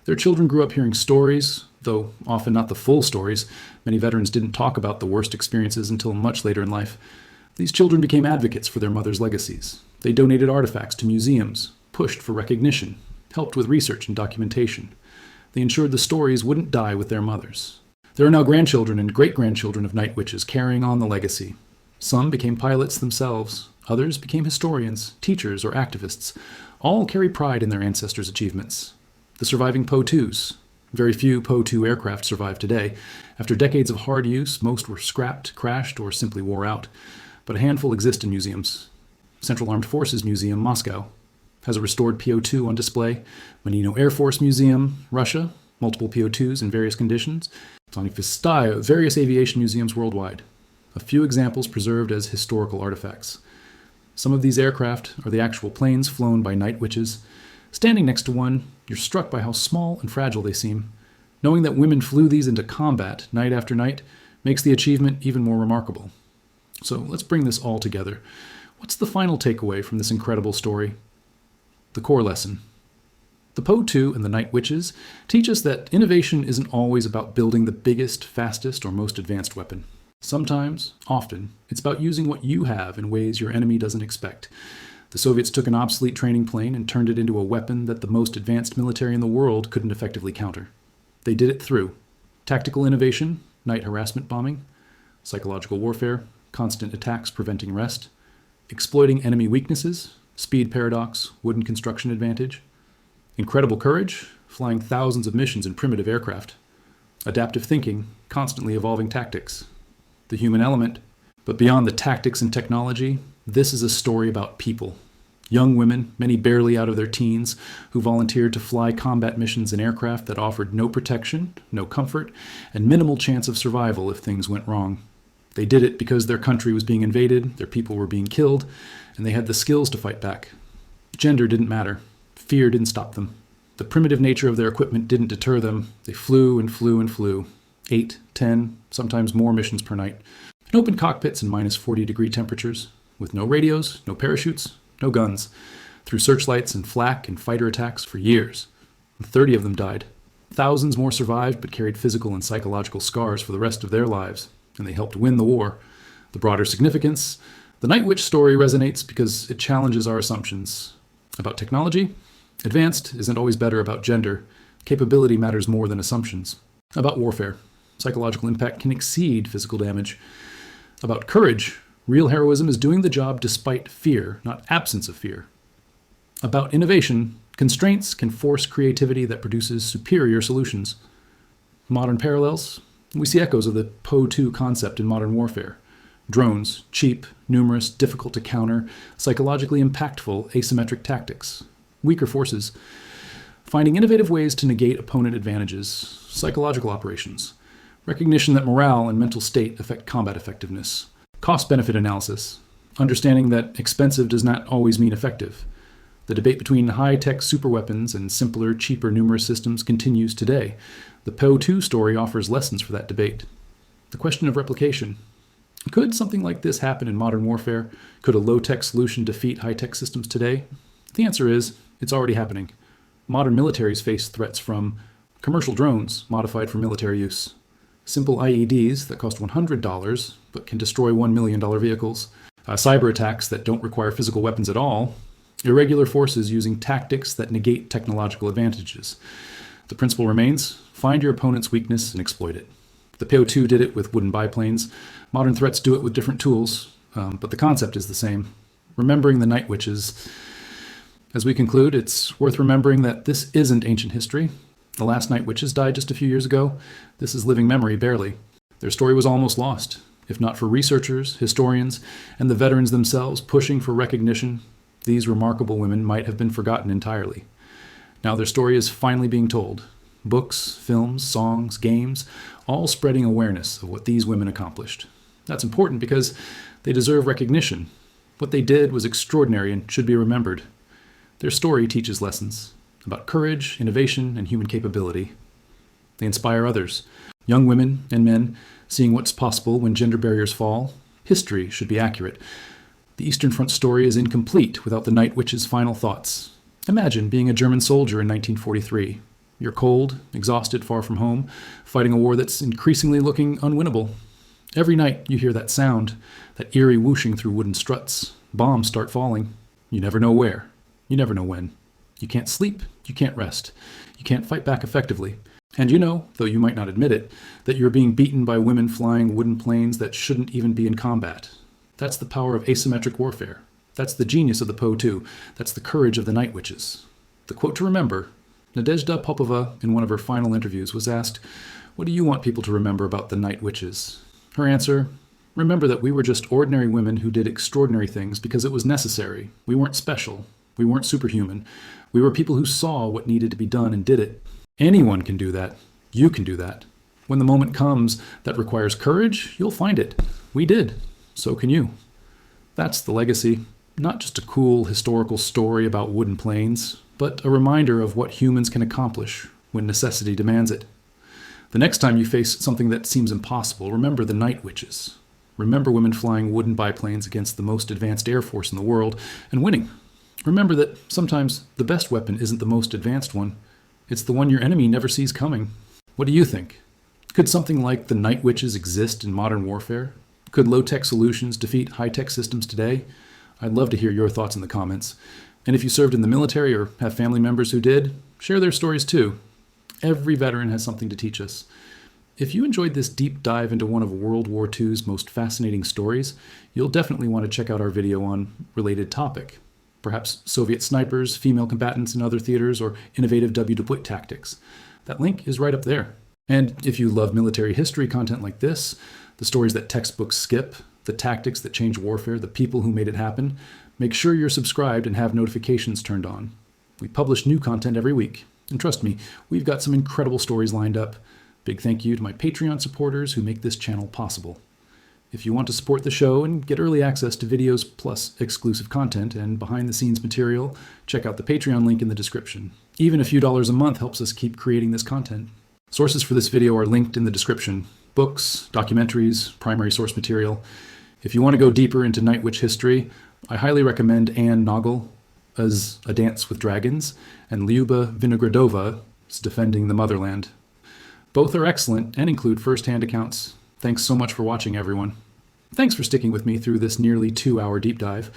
Their children grew up hearing stories, though often not the full stories. Many veterans didn't talk about the worst experiences until much later in life. These children became advocates for their mothers' legacies. They donated artifacts to museums, pushed for recognition, helped with research and documentation. They ensured the stories wouldn't die with their mothers. There are now grandchildren and great-grandchildren of Night Witches carrying on the legacy. Some became pilots themselves. Others became historians, teachers, or activists. All carry pride in their ancestors' achievements. The surviving Po-2s. Very few Po-2 aircraft survive today. After decades of hard use, most were scrapped, crashed, or simply wore out. But a handful exist in museums. Central Armed Forces Museum, Moscow, has a restored Po-2 on display. Menino Air Force Museum, Russia, multiple Po-2s in various conditions. Tonifistaya, various aviation museums worldwide. A few examples preserved as historical artifacts. Some of these aircraft are the actual planes flown by Night Witches. Standing next to one, you're struck by how small and fragile they seem. Knowing that women flew these into combat night after night makes the achievement even more remarkable. So let's bring this all together. What's the final takeaway from this incredible story? The core lesson. The Po-2 and the Night Witches teach us that innovation isn't always about building the biggest, fastest, or most advanced weapon. Sometimes, often, it's about using what you have in ways your enemy doesn't expect. The Soviets took an obsolete training plane and turned it into a weapon that the most advanced military in the world couldn't effectively counter. They did it through tactical innovation, night harassment bombing, psychological warfare, constant attacks preventing rest, exploiting enemy weaknesses, speed paradox, wooden construction advantage, incredible courage, flying thousands of missions in primitive aircraft, adaptive thinking, constantly evolving tactics, the human element. But beyond the tactics and technology, this is a story about people. Young women, many barely out of their teens, who volunteered to fly combat missions in aircraft that offered no protection, no comfort, and minimal chance of survival if things went wrong. They did it because their country was being invaded, their people were being killed, and they had the skills to fight back. Gender didn't matter. Fear didn't stop them. The primitive nature of their equipment didn't deter them. They flew and flew and flew. 8, 10, sometimes more missions per night. In open cockpits in minus 40-degree temperatures, with no radios, no parachutes, no guns, through searchlights and flak and fighter attacks for years. 30 of them died. Thousands more survived but carried physical and psychological scars for the rest of their lives, and they helped win the war. The broader significance: the Night Witch story resonates because it challenges our assumptions about technology. Advanced isn't always better about gender. Capability matters more than assumptions. About warfare: psychological impact can exceed physical damage. About courage: real heroism is doing the job despite fear, not absence of fear. About innovation: constraints can force creativity that produces superior solutions. Modern parallels: We see echoes of the POE-2 concept in modern warfare. Drones, cheap, numerous, difficult to counter, psychologically impactful asymmetric tactics. Weaker forces finding innovative ways to negate opponent advantages, psychological operations. Recognition that morale and mental state affect combat effectiveness. Cost-benefit analysis, understanding that expensive does not always mean effective. The debate between high-tech superweapons and simpler, cheaper, numerous systems continues today. The POE-2 story offers lessons for that debate. The question of replication. Could something like this happen in modern warfare? Could a low-tech solution defeat high-tech systems today? The answer is, it's already happening. Modern militaries face threats from commercial drones modified for military use, simple IEDs that cost $100 but can destroy $1 million vehicles, cyber attacks that don't require physical weapons at all, irregular forces using tactics that negate technological advantages. The principle remains, find your opponent's weakness and exploit it. The PO2 did it with wooden biplanes. Modern threats do it with different tools, but the concept is the same. Remembering the Night Witches. As we conclude, it's worth remembering that this isn't ancient history. The last Night Witches died just a few years ago. This is living memory, barely. Their story was almost lost, if not for researchers, historians, and the veterans themselves pushing for recognition. These remarkable women might have been forgotten entirely. Now their story is finally being told. Books, films, songs, games, all spreading awareness of what these women accomplished. That's important because they deserve recognition. What they did was extraordinary and should be remembered. Their story teaches lessons about courage, innovation, and human capability. They inspire others, young women and men, seeing what's possible when gender barriers fall. History should be accurate. The Eastern Front story is incomplete without the Night Witch's final thoughts. Imagine being a German soldier in 1943. You're cold, exhausted, far from home, fighting a war that's increasingly looking unwinnable. Every night you hear that sound, that eerie whooshing through wooden struts. Bombs start falling. You never know where. You never know when. You can't sleep. You can't rest. You can't fight back effectively. And you know, though you might not admit it, that you're being beaten by women flying wooden planes that shouldn't even be in combat. That's the power of asymmetric warfare. That's the genius of the PO2. That's the courage of the Night Witches. The quote to remember, Nadezhda Popova, in one of her final interviews, was asked, "What do you want people to remember about the Night Witches?" Her answer, "Remember that we were just ordinary women who did extraordinary things because it was necessary. We weren't special. We weren't superhuman. We were people who saw what needed to be done and did it. Anyone can do that. You can do that. When the moment comes that requires courage, you'll find it. We did. So can you." That's the legacy. Not just a cool historical story about wooden planes, but a reminder of what humans can accomplish when necessity demands it. The next time you face something that seems impossible, remember the Night Witches. Remember women flying wooden biplanes against the most advanced air force in the world and winning. Remember that sometimes the best weapon isn't the most advanced one. It's the one your enemy never sees coming. What do you think? Could something like the Night Witches exist in modern warfare? Could low-tech solutions defeat high-tech systems today? I'd love to hear your thoughts in the comments. And if you served in the military or have family members who did, share their stories too. Every veteran has something to teach us. If you enjoyed this deep dive into one of World War II's most fascinating stories, you'll definitely want to check out our video on related topic. Perhaps Soviet snipers, female combatants in other theaters, or innovative WWII tactics. That link is right up there. And if you love military history content like this, the stories that textbooks skip, the tactics that change warfare, the people who made it happen, make sure you're subscribed and have notifications turned on. We publish new content every week. And trust me, we've got some incredible stories lined up. Big thank you to my Patreon supporters who make this channel possible. If you want to support the show and get early access to videos plus exclusive content and behind-the-scenes material, check out the Patreon link in the description. Even a few dollars a month helps us keep creating this content. Sources for this video are linked in the description. Books, documentaries, primary source material. If you want to go deeper into Night Witch history, I highly recommend Anne Noggle as A Dance with Dragons and Lyuba Vinogradova's Defending the Motherland. Both are excellent and include first-hand accounts. Thanks so much for watching, everyone. Thanks for sticking with me through this nearly 2-hour deep dive.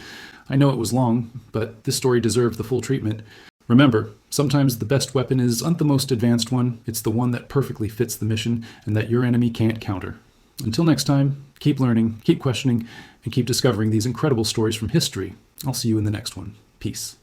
I know it was long, but this story deserved the full treatment. Remember, sometimes the best weapon isn't the most advanced one, it's the one that perfectly fits the mission and that your enemy can't counter. Until next time, keep learning, keep questioning, and keep discovering these incredible stories from history. I'll see you in the next one. Peace.